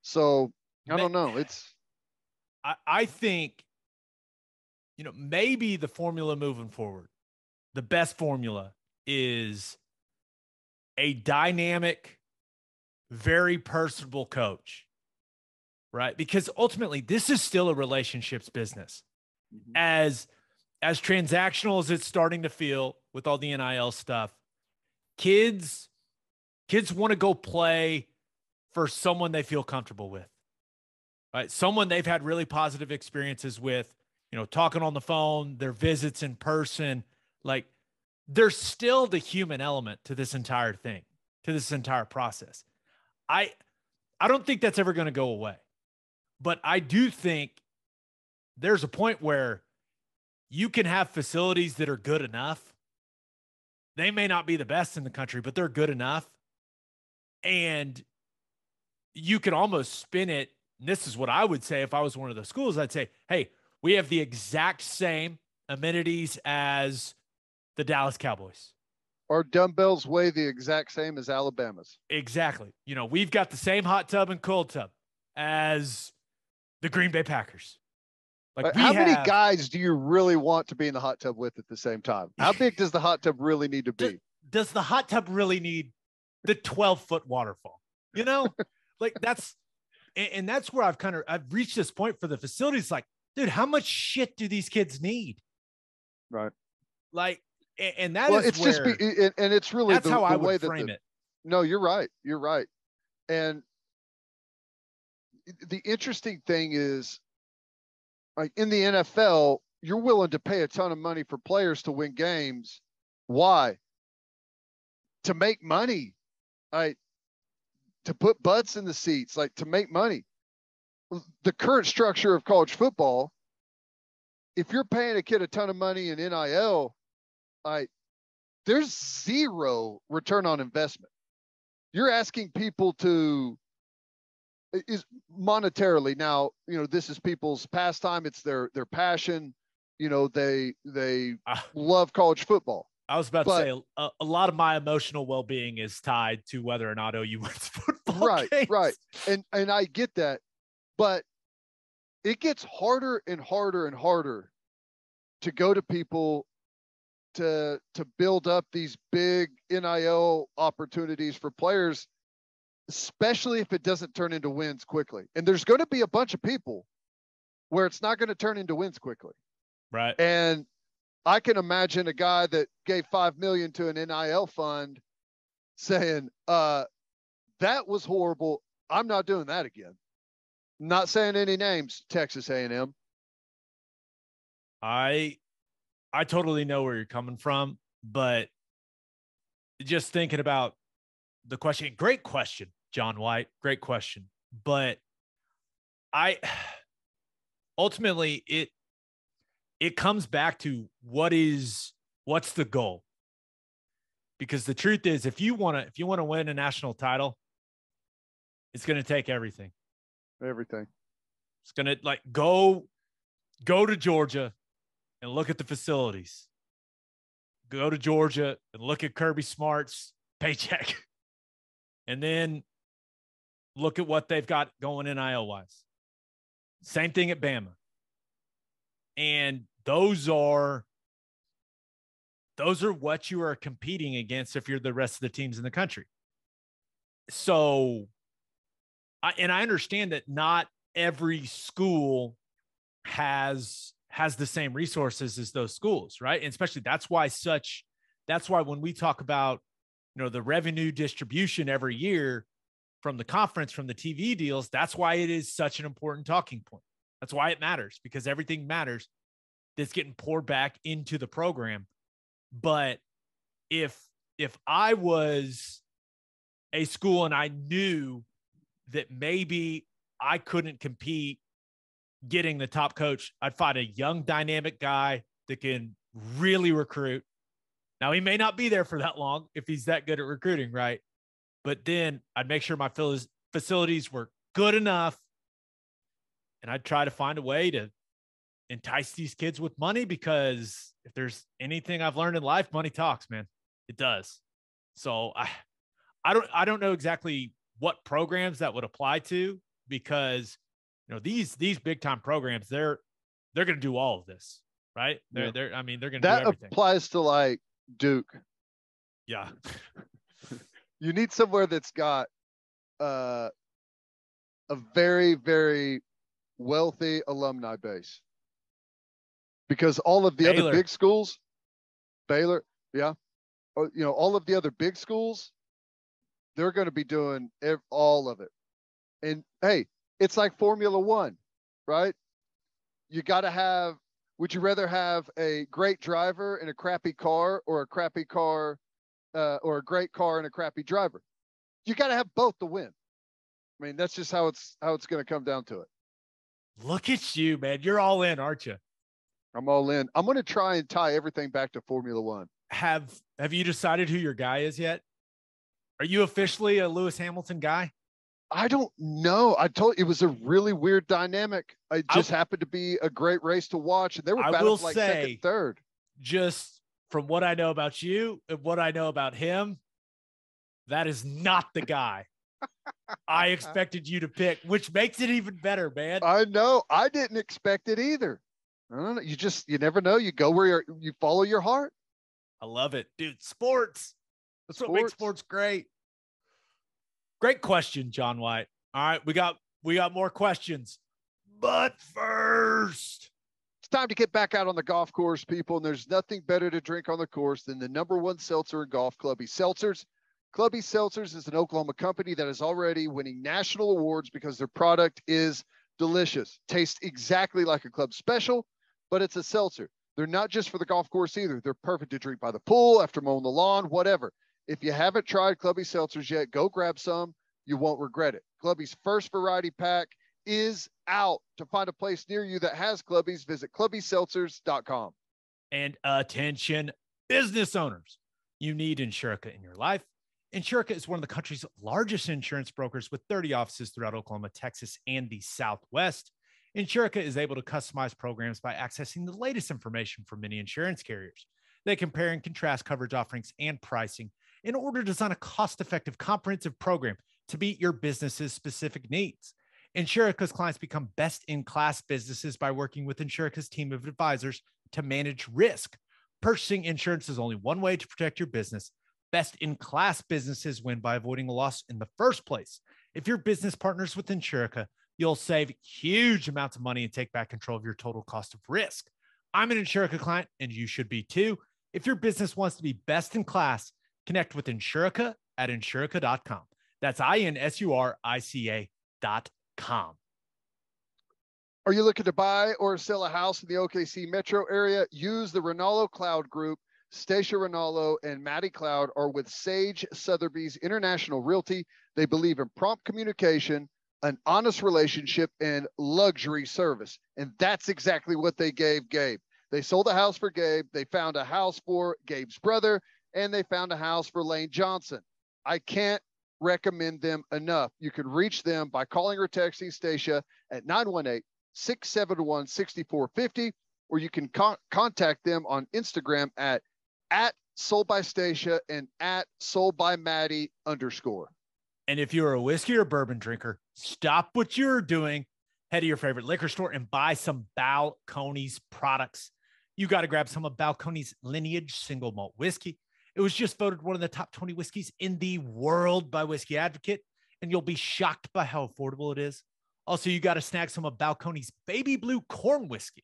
So I don't know. I think, maybe the formula moving forward, the best formula is a dynamic, very personable coach, right? Because ultimately this is still a relationships business. Mm-hmm. As transactional as it's starting to feel with all the NIL stuff, kids want to go play for someone they feel comfortable with, right? Someone they've had really positive experiences with, talking on the phone, their visits in person. Like, there's still the human element to this entire thing, to this entire process. I don't think that's ever going to go away, but I do think there's a point where you can have facilities that are good enough. They may not be the best in the country, but they're good enough. And you can almost spin it. And this is what I would say if I was one of the schools. I'd say, hey, we have the exact same amenities as the Dallas Cowboys. Our dumbbells weigh the exact same as Alabama's. Exactly. We've got the same hot tub and cold tub as the Green Bay Packers. Like, how many guys do you really want to be in the hot tub with at the same time? How big does the hot tub really need to be? Does the hot tub really need the 12-foot waterfall? Like that's where I've reached this point for the facilities. Like, dude, how much shit do these kids need? Right. Like, and that is where, and it's really that's how I would frame it. No, you're right. You're right. And the interesting thing is, like, in the NFL, you're willing to pay a ton of money for players to win games. Why? To make money, right? To put butts in the seats, like to make money. The current structure of college football, if you're paying a kid a ton of money in NIL, there's zero return on investment. You're asking people to, is monetarily now, this is people's pastime. It's their passion. They love college football. I was about to say a lot of my emotional well-being is tied to whether or not OU wins football games. Right. And I get that, but it gets harder and harder and harder to go to people to build up these big NIL opportunities for players, especially if it doesn't turn into wins quickly. And there's going to be a bunch of people where it's not going to turn into wins quickly. Right. And I can imagine a guy that gave $5 million to an NIL fund saying, that was horrible. I'm not doing that again. Not saying any names, Texas A&M. I totally know where you're coming from, but just thinking about the question, great question, John White, great question. But ultimately it comes back to what's the goal? Because the truth is, if you want to win a national title, it's going to take everything. Everything. It's going to go to Georgia and look at the facilities. Go to Georgia and look at Kirby Smart's paycheck. And then look at what they've got going NIL-wise. Same thing at Bama. And those are those are what you are competing against if you're the rest of the teams in the country. So, I understand that not every school has the same resources as those schools, right? And especially that's why when we talk about, the revenue distribution every year from the conference, from the TV deals, that's why it is such an important talking point. That's why it matters, because everything matters that's getting poured back into the program. But if I was a school and I knew that maybe I couldn't compete getting the top coach, I'd find a young dynamic guy that can really recruit. Now, he may not be there for that long if he's that good at recruiting, right? But then I'd make sure my facilities were good enough, and I'd try to find a way to entice these kids with money, because if there's anything I've learned in life, money talks, man. It does. So I don't know exactly what programs that would apply to, because these big time programs, they're going to do all of this, right? They're going to do everything. That applies to like Duke. Yeah. You need somewhere that's got a very, very wealthy alumni base, because all of the other big schools, Baylor, yeah, all of the other big schools, they're going to be doing all of it. And hey, it's like Formula One, right? You got to have, would you rather have a great driver in a crappy car, or a crappy car, or a great car and a crappy driver? You got to have both to win. I mean, that's just how it's going to come down to it. Look at you, man. You're all in, aren't you? I'm all in. I'm going to try and tie everything back to Formula One. Have you decided who your guy is yet? Are you officially a Lewis Hamilton guy? I don't know. I told you, it was a really weird dynamic. It just happened to be a great race to watch, and they were battling like second, third. Just from what I know about you and what I know about him, that is not the guy I expected you to pick, which makes it even better, man. I know. I didn't expect it either. I don't know. You never know. You go where you follow your heart. I love it, dude. Sports. That's what makes sports great. Great question, John White. All right, we got more questions. But first, it's time to get back out on the golf course, people. And there's nothing better to drink on the course than the #1 seltzer in golf, Clubby Seltzers. Clubby Seltzers is an Oklahoma company that is already winning national awards because their product is delicious. Tastes exactly like a club special, but it's a seltzer. They're not just for the golf course either. They're perfect to drink by the pool, after mowing the lawn, whatever. If you haven't tried Clubby Seltzers yet, go grab some. You won't regret it. Clubby's first variety pack is out. To find a place near you that has Clubby's, visit clubbyseltzers.com. And attention, business owners. You need Insurica in your life. Insurica is one of the country's largest insurance brokers with 30 offices throughout Oklahoma, Texas, and the Southwest. Insurica is able to customize programs by accessing the latest information from many insurance carriers. They compare and contrast coverage offerings and pricing in order to design a cost-effective, comprehensive program to meet your business's specific needs. Insurica's clients become best-in-class businesses by working with Insurica's team of advisors to manage risk. Purchasing insurance is only one way to protect your business. Best-in-class businesses win by avoiding a loss in the first place. If your business partners with Insurica, you'll save huge amounts of money and take back control of your total cost of risk. I'm an Insurica client, and you should be too. If your business wants to be best in class, connect with Insurica at insurica.com. That's INSURICA.com. Are you looking to buy or sell a house in the OKC metro area? Use the Rinaldo Cloud Group. Stacia Rinaldo and Maddie Cloud are with Sage Sotheby's International Realty. They believe in prompt communication, an honest relationship, and luxury service. And that's exactly what they gave Gabe. They sold a house for Gabe. They found a house for Gabe's brother, and they found a house for Lane Johnson. I can't recommend them enough. You can reach them by calling or texting Stacia at 918-671-6450, or you can contact them on Instagram at Sold by Stacia and at Sold by Maddie _. And if you're a whiskey or bourbon drinker, stop what you're doing, head to your favorite liquor store and buy some Balcones products. You got to grab some of Balcones Lineage single malt whiskey. It was just voted one of the top 20 whiskeys in the world by Whiskey Advocate, and you'll be shocked by how affordable it is. Also, you got to snag some of Balcones Baby Blue Corn Whiskey.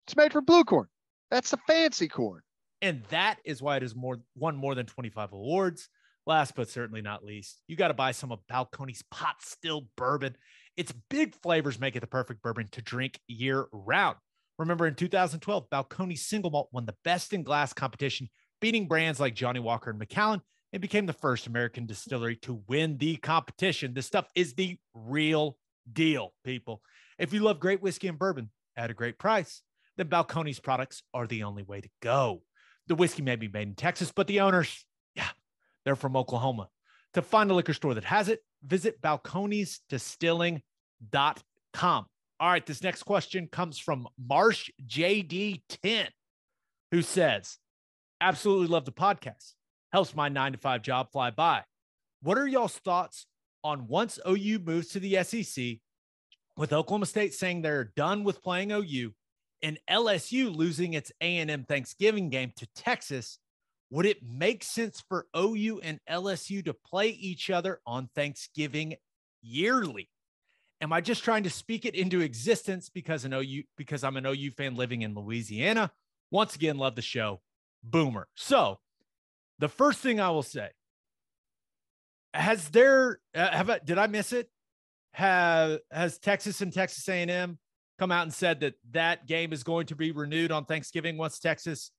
It's made from blue corn. That's the fancy corn. And that is why it has won more than 25 awards. Last but certainly not least, you got to buy some of Balcones Pot Still Bourbon. Its big flavors make it the perfect bourbon to drink year round. Remember, in 2012, Balcones Single Malt won the Best in Glass competition, beating brands like Johnny Walker and Macallan, and became the first American distillery to win the competition. This stuff is the real deal, people. If you love great whiskey and bourbon at a great price, then Balcones products are the only way to go. The whiskey may be made in Texas, but the owners, they're from Oklahoma. To find a liquor store that has it, visit balconesdistilling.com. All right, this next question comes from Marsh JD10, who says, absolutely love the podcast. Helps my 9-to-5 job fly by. What are y'all's thoughts on once OU moves to the SEC, with Oklahoma State saying they're done with playing OU and LSU losing its A&M Thanksgiving game to Texas? Would it make sense for OU and LSU to play each other on Thanksgiving yearly? Am I just trying to speak it into existence because I'm an OU fan living in Louisiana? Once again, love the show. Boomer. So the first thing I will say, did I miss it? Has Texas and Texas A&M come out and said that game is going to be renewed on Thanksgiving once Texas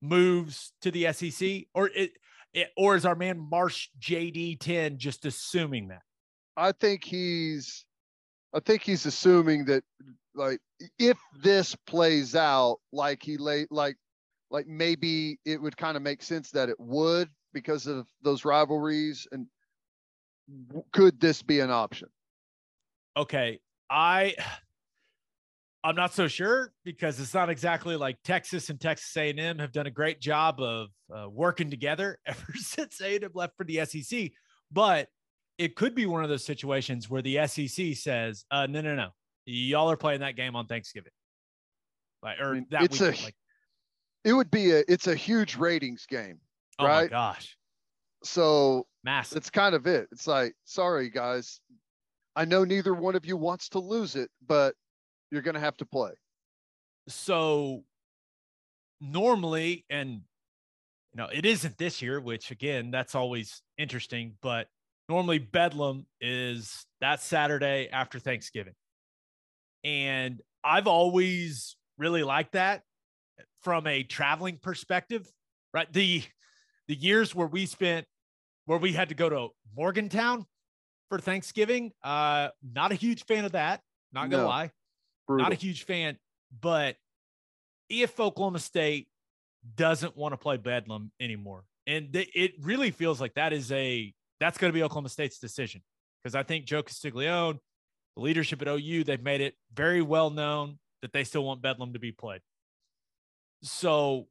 moves to the SEC, or is our man Marsh JD10 just assuming that? I think he's assuming that, like, if this plays out like maybe it would kind of make sense that it would because of those rivalries, and could this be an option? Okay, I'm not so sure, because it's not exactly like Texas and Texas A&M have done a great job of working together ever since A&M left for the SEC. But it could be one of those situations where the SEC says, no, y'all are playing that game on Thanksgiving. It's a huge ratings game, right? Oh my gosh. So massive. It's kind of it. It's like, sorry guys, I know neither one of you wants to lose it, but you're going to have to play. So normally, and it isn't this year, which again, that's always interesting, but normally Bedlam is that Saturday after Thanksgiving. And I've always really liked that from a traveling perspective, right? The years where we had to go to Morgantown for Thanksgiving, not a huge fan of that. Not going to lie. Brutal. Not a huge fan, but if Oklahoma State doesn't want to play Bedlam anymore, and it really feels like that's going to be Oklahoma State's decision, because I think Joe Castiglione, the leadership at OU, they've made it very well known that they still want Bedlam to be played. So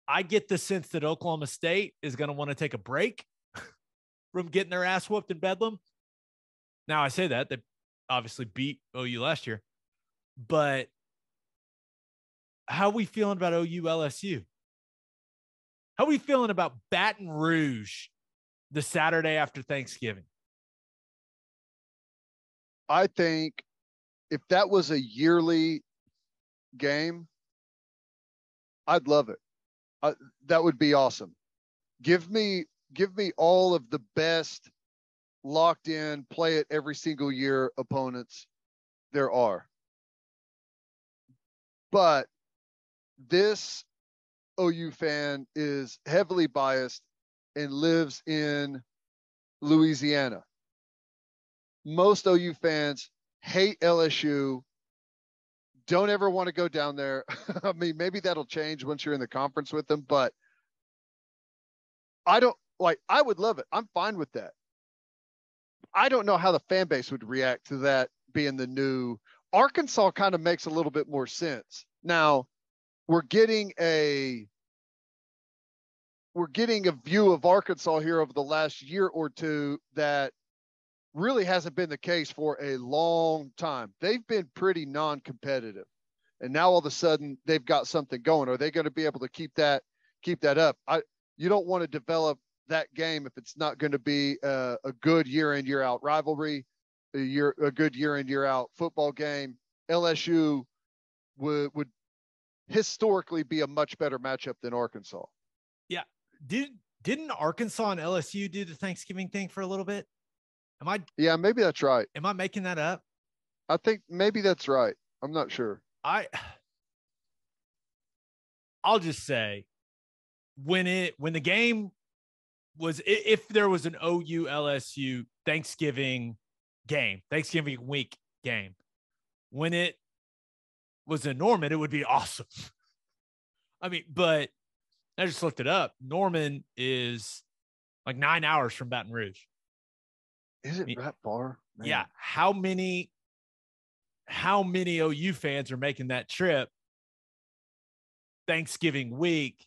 I get the sense that Oklahoma State is going to want to take a break from getting their ass whooped in Bedlam. Now, I say that they obviously beat OU last year, but how are we feeling about OU LSU? How are we feeling about Baton Rouge the Saturday after Thanksgiving? I think if that was a yearly game, I'd love it. That would be awesome. Give me all of the best locked in, play it every single year opponents there are. But this OU fan is heavily biased and lives in Louisiana. Most OU fans hate LSU, don't ever want to go down there. I mean, maybe that'll change once you're in the conference with them, but I would love it. I'm fine with that. I don't know how the fan base would react to that being the new. Arkansas kind of makes a little bit more sense. Now, we're getting a view of Arkansas here over the last year or two that really hasn't been the case for a long time. They've been pretty non-competitive. and now all of a sudden they've got something going. Are they going to be able to keep that up? You don't want to develop that game if it's not going to be a good year in, year out rivalry, a good year in, year out football game. LSU would historically be a much better matchup than Arkansas. Yeah. Didn't Arkansas and LSU do the Thanksgiving thing for a little bit? Yeah, maybe that's right. Am I making that up? I think maybe that's right. I'm not sure. I'll just say when the game was, if there was an OU LSU Thanksgiving week game, when it was in Norman, it would be awesome. I mean, but I just looked it up. Norman is like 9 hours from Baton Rouge. Is it that far? Man. Yeah. How many OU fans are making that trip Thanksgiving week?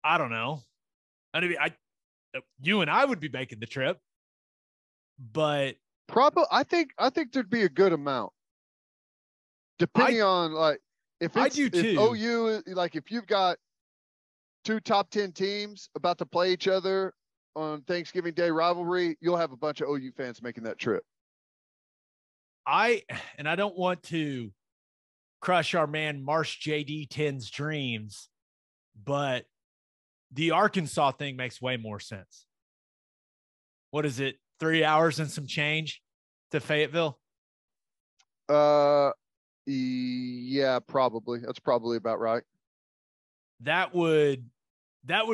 I don't know. I mean, you and I would be making the trip, but probably I think there'd be a good amount, depending on like if OU, like if you've got two top 10 teams about to play each other on Thanksgiving Day rivalry, you'll have a bunch of OU fans making that trip. I don't want to crush our man Marsh JD 10's dreams, but the Arkansas thing makes way more sense. What is it? 3 hours and some change to Fayetteville? Yeah, probably. That's probably about right. That would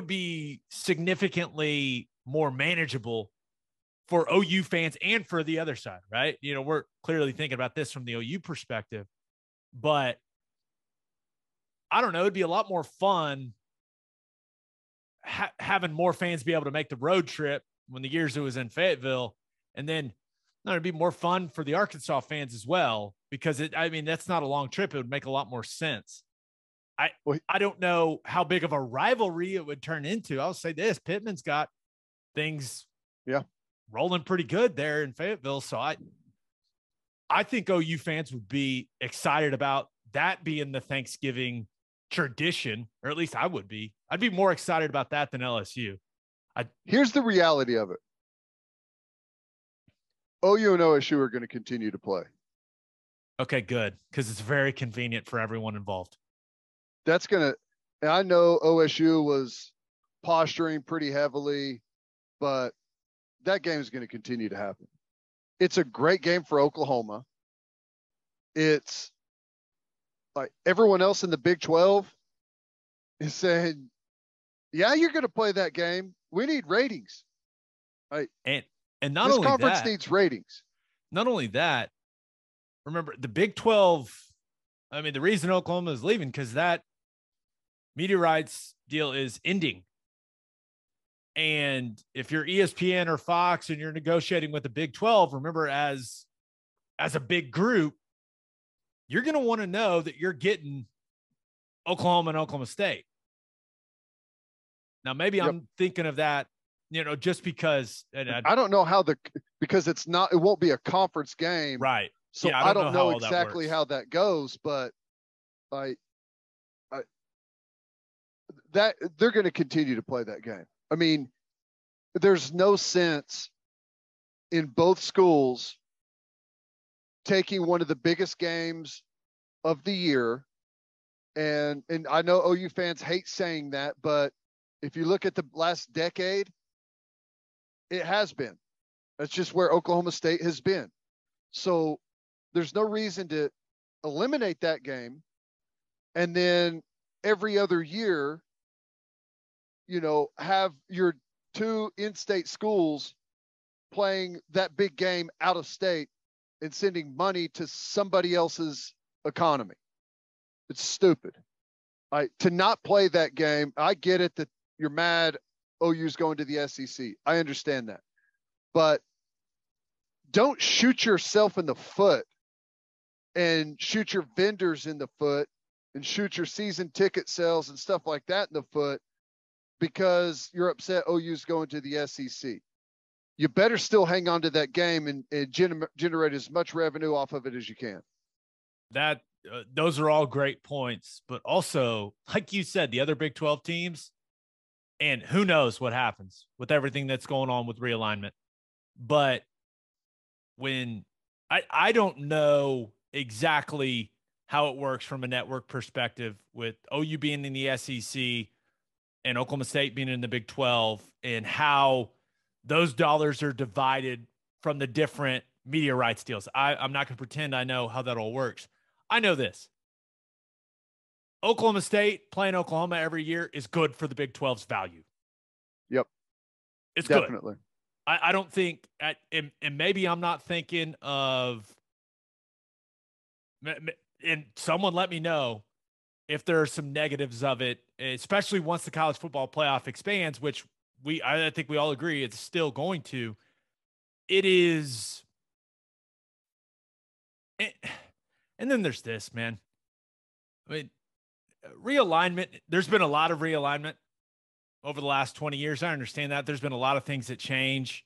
be significantly more manageable for OU fans and for the other side, right? You know, we're clearly thinking about this from the OU perspective, but I don't know. It'd be a lot more fun having more fans be able to make the road trip when the years it was in Fayetteville. And then it'd be more fun for the Arkansas fans as well, because that's not a long trip. It would make a lot more sense. I don't know how big of a rivalry it would turn into. I'll say this: Pittman's got things rolling pretty good there in Fayetteville. So I think OU fans would be excited about that being the Thanksgiving tradition, or at least I would be. I'd be more excited about that than LSU. Here's the reality of it. OU and OSU are going to continue to play. Okay, good, because it's very convenient for everyone involved. That's going to – I know OSU was posturing pretty heavily, but that game is going to continue to happen. It's a great game for Oklahoma. It's like everyone else in the Big 12 is saying, yeah, you're going to play that game. We need ratings. Right? And not this only conference that, needs ratings. Not only that, remember the Big 12. I mean, the reason Oklahoma is leaving because that media rights deal is ending. And if you're ESPN or Fox and you're negotiating with the Big 12, remember as a big group, you're going to want to know that you're getting Oklahoma and Oklahoma State. Now, maybe I'm thinking of that, just because. I don't know how because it won't be a conference game. Right. So yeah, I don't know exactly how that goes, but that they're going to continue to play that game. I mean, there's no sense in both schools taking one of the biggest games of the year. And I know OU fans hate saying that, but if you look at the last decade, it has been. That's just where Oklahoma State has been. So there's no reason to eliminate that game. And then every other year, have your two in-state schools playing that big game out of state and sending money to somebody else's economy. It's stupid. To not play that game, I get it that you're mad OU's going to the SEC. I understand that. But don't shoot yourself in the foot and shoot your vendors in the foot and shoot your season ticket sales and stuff like that in the foot because you're upset OU's going to the SEC. You better still hang on to that game and generate as much revenue off of it as you can. That those are all great points, but also, like you said, the other Big 12 teams, and who knows what happens with everything that's going on with realignment. But when I don't know exactly how it works from a network perspective with OU being in the SEC and Oklahoma State being in the Big 12 and how those dollars are divided from the different media rights deals. I'm not going to pretend I know how that all works. I know this. Oklahoma State playing Oklahoma every year is good for the Big 12's value. Yep. It's definitely. Good. I don't think, and maybe I'm not thinking of, and someone let me know if there are some negatives of it, especially once the college football playoff expands, which I think we all agree it's still going to. It is, and then there's this, man. I mean, realignment, there's been a lot of realignment over the last 20 years. I understand that. There's been a lot of things that change,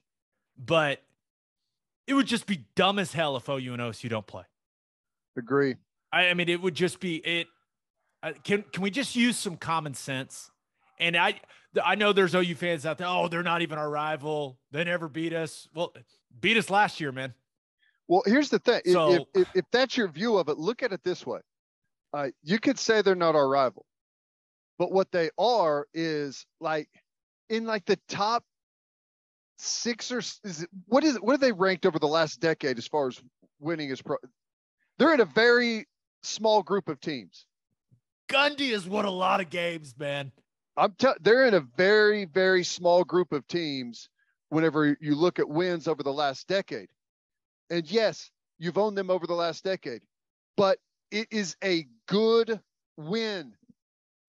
but it would just be dumb as hell if OU and OSU don't play. Agree. I mean, it would just be it. Can we just use some common sense? And I know there's OU fans out there. Oh, they're not even our rival. They never beat us. Well, beat us last year, man. Well, here's the thing. So, if that's your view of it, look at it this way. You could say they're not our rival, but what they are is like in like the top 6 or what are they ranked over the last decade as far as winning as pro? They're in a very small group of teams. Gundy has won a lot of games, man. They're in a very, very small group of teams whenever you look at wins over the last decade. And yes, you've owned them over the last decade, but it is a good win.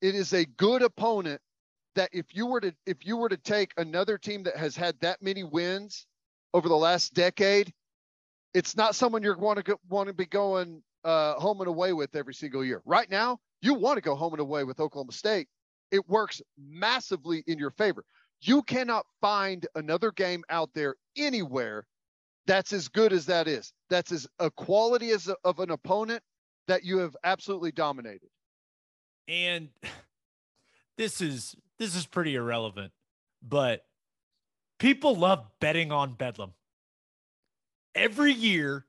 It is a good opponent that if you were to take another team that has had that many wins over the last decade, it's not someone you're want to be going home and away with every single year. Right now, you want to go home and away with Oklahoma State. It works massively in your favor. You cannot find another game out there anywhere that's as good as that is. That's as a quality of an opponent that you have absolutely dominated. And this is pretty irrelevant, but people love betting on Bedlam. Every year,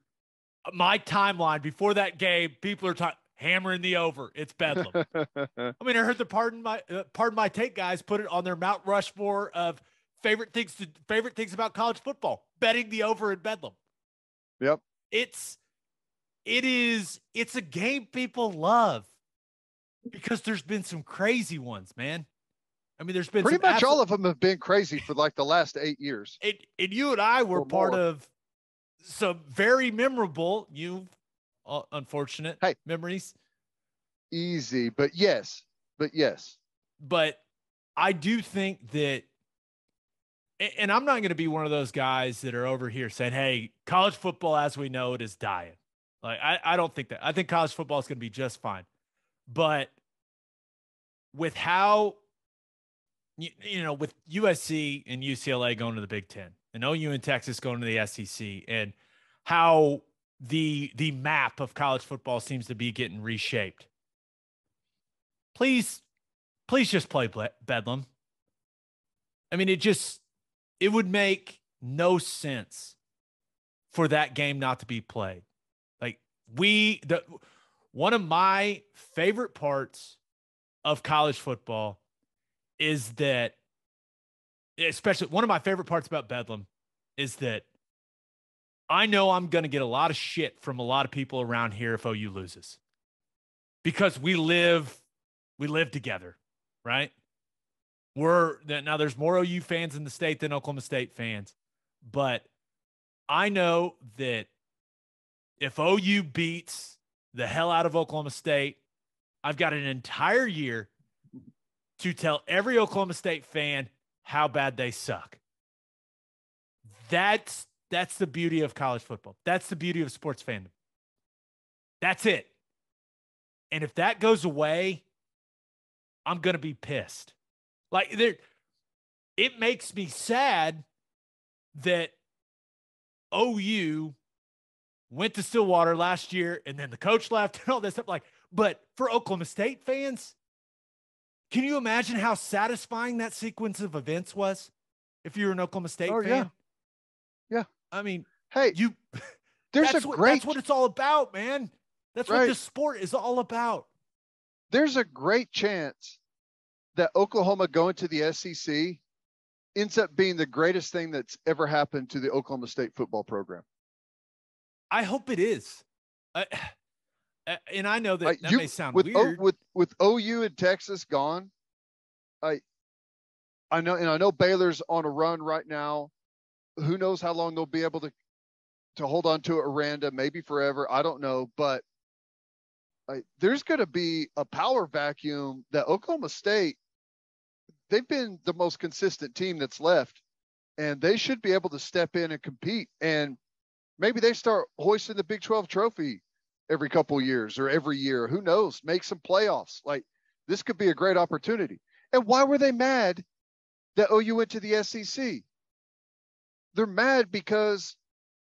my timeline before that game, people are hammering the over. It's Bedlam. I mean, I heard the pardon my take guys put it on their Mount Rushmore of favorite things about college football. Betting the over in Bedlam. Yep. It's a game people love because there's been some crazy ones, man. I mean, there's been pretty much all of them have been crazy for like the last 8 years. And you and I were part of some very memorable, unfortunate memories. Easy, but yes. But I do think that, and I'm not going to be one of those guys that are over here saying, hey, college football as we know it is dying. Like, I don't think that. I think college football is going to be just fine. But with how, with USC and UCLA going to the Big Ten and OU and Texas going to the SEC and how the map of college football seems to be getting reshaped. Please just play Bedlam. I mean, it would make no sense for that game not to be played. Like one of my favorite parts of college football is that, especially one of my favorite parts about Bedlam is that I know I'm going to get a lot of shit from a lot of people around here if OU loses because we live together, right? Now there's more OU fans in the state than Oklahoma State fans, but I know that if OU beats the hell out of Oklahoma State, I've got an entire year to tell every Oklahoma State fan how bad they suck. That's the beauty of college football. That's the beauty of sports fandom. That's it. And if that goes away, I'm going to be pissed. Like, it makes me sad that OU went to Stillwater last year, and then the coach left and all this stuff. Like, but for Oklahoma State fans, can you imagine how satisfying that sequence of events was if you're an Oklahoma State fan? Yeah. I mean, hey, that's what it's all about, man. That's right. what this sport is all about. There's a great chance that Oklahoma going to the SEC ends up being the greatest thing that's ever happened to the Oklahoma State football program. I hope it is. And I know that may sound weird. With OU and Texas gone, I know Baylor's on a run right now. Who knows how long they'll be able to hold on to Aranda, maybe forever. I don't know, but there's going to be a power vacuum that Oklahoma State, they've been the most consistent team that's left, and they should be able to step in and compete. And maybe they start hoisting the Big 12 trophy every couple years or every year. Who knows? Make some playoffs. Like, this could be a great opportunity. And why were they mad that OU went to the SEC? They're mad because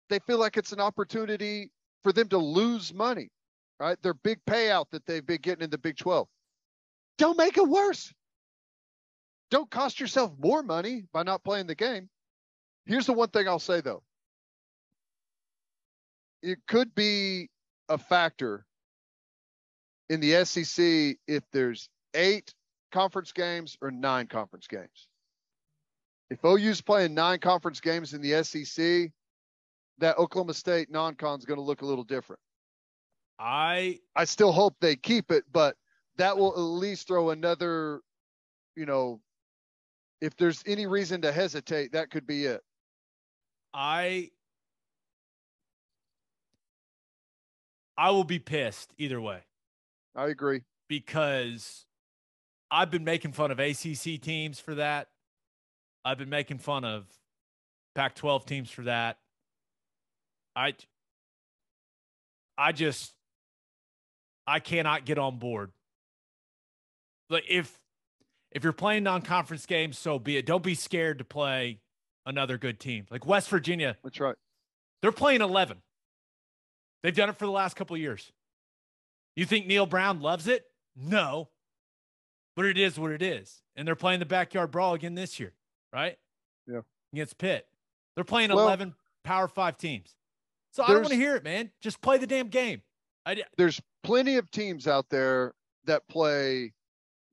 they feel like it's an opportunity for them to lose money, right? Their big payout that they've been getting in the Big 12. Don't make it worse. Don't cost yourself more money by not playing the game. Here's the one thing I'll say, though. It could be a factor in the SEC if there's 8 conference games or 9 conference games. If OU's playing 9 conference games in the SEC, that Oklahoma State non-con is going to look a little different. I still hope they keep it, but that will at least throw another, if there's any reason to hesitate, that could be it. I will be pissed either way. I agree. Because I've been making fun of ACC teams for that. I've been making fun of Pac-12 teams for that. I cannot get on board. Like, if you're playing non-conference games, so be it. Don't be scared to play another good team. Like West Virginia. That's right. They're playing 11. They've done it for the last couple of years. You think Neil Brown loves it? No. But it is what it is. And they're playing the backyard brawl again this year, right? Yeah. Against Pitt. They're playing 11 Power 5 teams. So I don't want to hear it, man. Just play the damn game. There's plenty of teams out there that play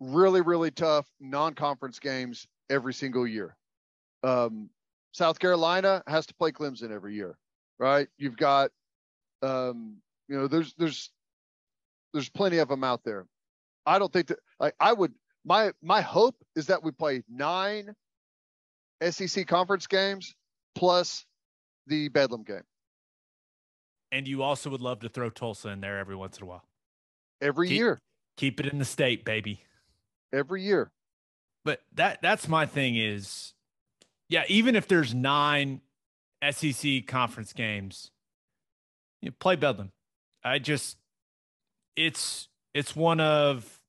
really, really tough non-conference games every single year. South Carolina has to play Clemson every year, right? You've got, there's plenty of them out there. I don't think that my hope is that we play 9 SEC conference games plus the Bedlam game. And you also would love to throw Tulsa in there every once in a while. Every year. Keep it in the state, baby. Every year. But that's my thing is, yeah, even if there's 9 SEC conference games, play Bedlam. It's one of,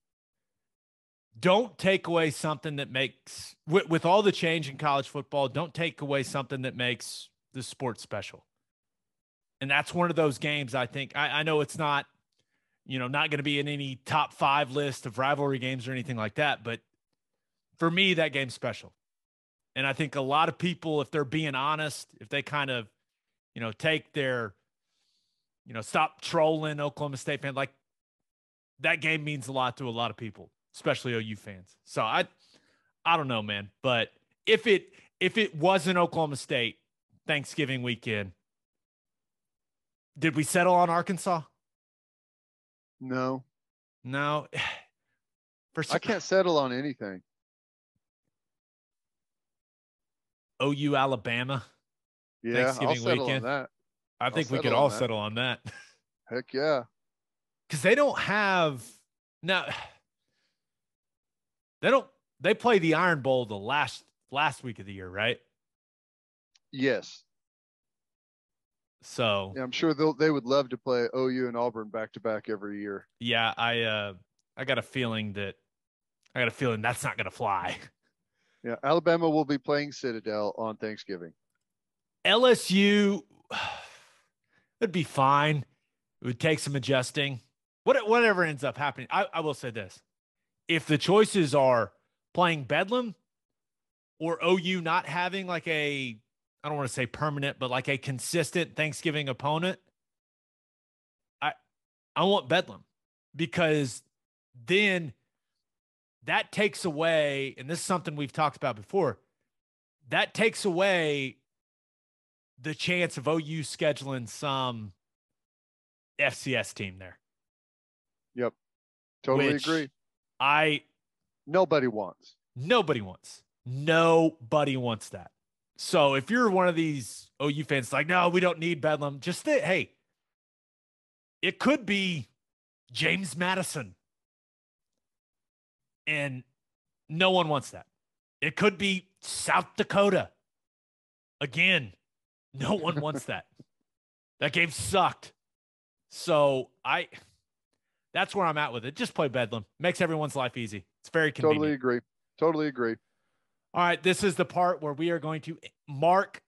don't take away something that makes, with all the change in college football, don't take away something that makes the sport special. And that's one of those games, I think. I know it's not, not going to be in any top 5 list of rivalry games or anything like that. But for me, that game's special. And I think a lot of people, if they're being honest, if they kind of, take their, stop trolling Oklahoma State fans, like, that game means a lot to a lot of people, especially OU fans. So I don't know, man. But if it wasn't Oklahoma State Thanksgiving weekend, did we settle on Arkansas? No. I can't settle on anything. OU Alabama. Yeah, Thanksgiving I'll settle weekend. On that. I think we could all settle on that. Heck yeah. Because they don't have now. They play the Iron Bowl the last week of the year, right? Yes. So yeah, I'm sure they would love to play OU and Auburn back to back every year. Yeah, I got a feeling that's not going to fly. Yeah, Alabama will be playing Citadel on Thanksgiving. LSU, It'd be fine. It would take some adjusting. Whatever ends up happening, I will say this. If the choices are playing Bedlam or OU not having like I don't want to say permanent, but like a consistent Thanksgiving opponent, I want Bedlam, because then that takes away, and this is something we've talked about before, that takes away the chance of OU scheduling some FCS team there. Yep. Totally agree. Nobody wants. Nobody wants that. So if you're one of these OU fans like, no, we don't need Bedlam, just think, hey, it could be James Madison. And no one wants that. It could be South Dakota. Again, no one wants that. That game sucked. So that's where I'm at with it. Just play Bedlam. Makes everyone's life easy. It's very convenient. Totally agree. All right, this is the part where we are going to mark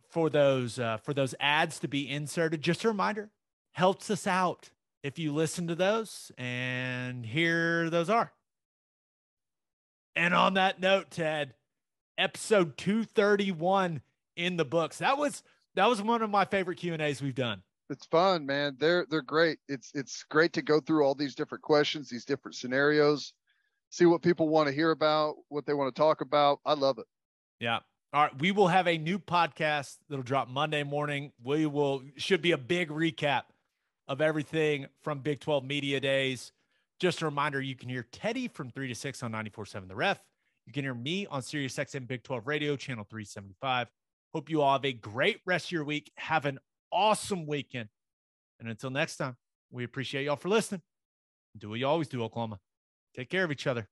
for those ads to be inserted. Just a reminder, helps us out if you listen to those, and here those are. And on that note, Ted, episode 231 in the books. That was one of my favorite Q&As we've done. It's fun, man. They're great. It's great to go through all these different questions, these different scenarios, see what people want to hear about, what they want to talk about. I love it. Yeah. All right. We will have a new podcast that'll drop Monday morning. Should be a big recap of everything from Big 12 Media Days. Just a reminder, you can hear Teddy from 3 to 6 on 94.7 The Ref. You can hear me on Sirius XM Big 12 Radio, channel 375. Hope you all have a great rest of your week. Have an awesome weekend. And until next time, we appreciate y'all for listening. Do what you always do, Oklahoma. Take care of each other.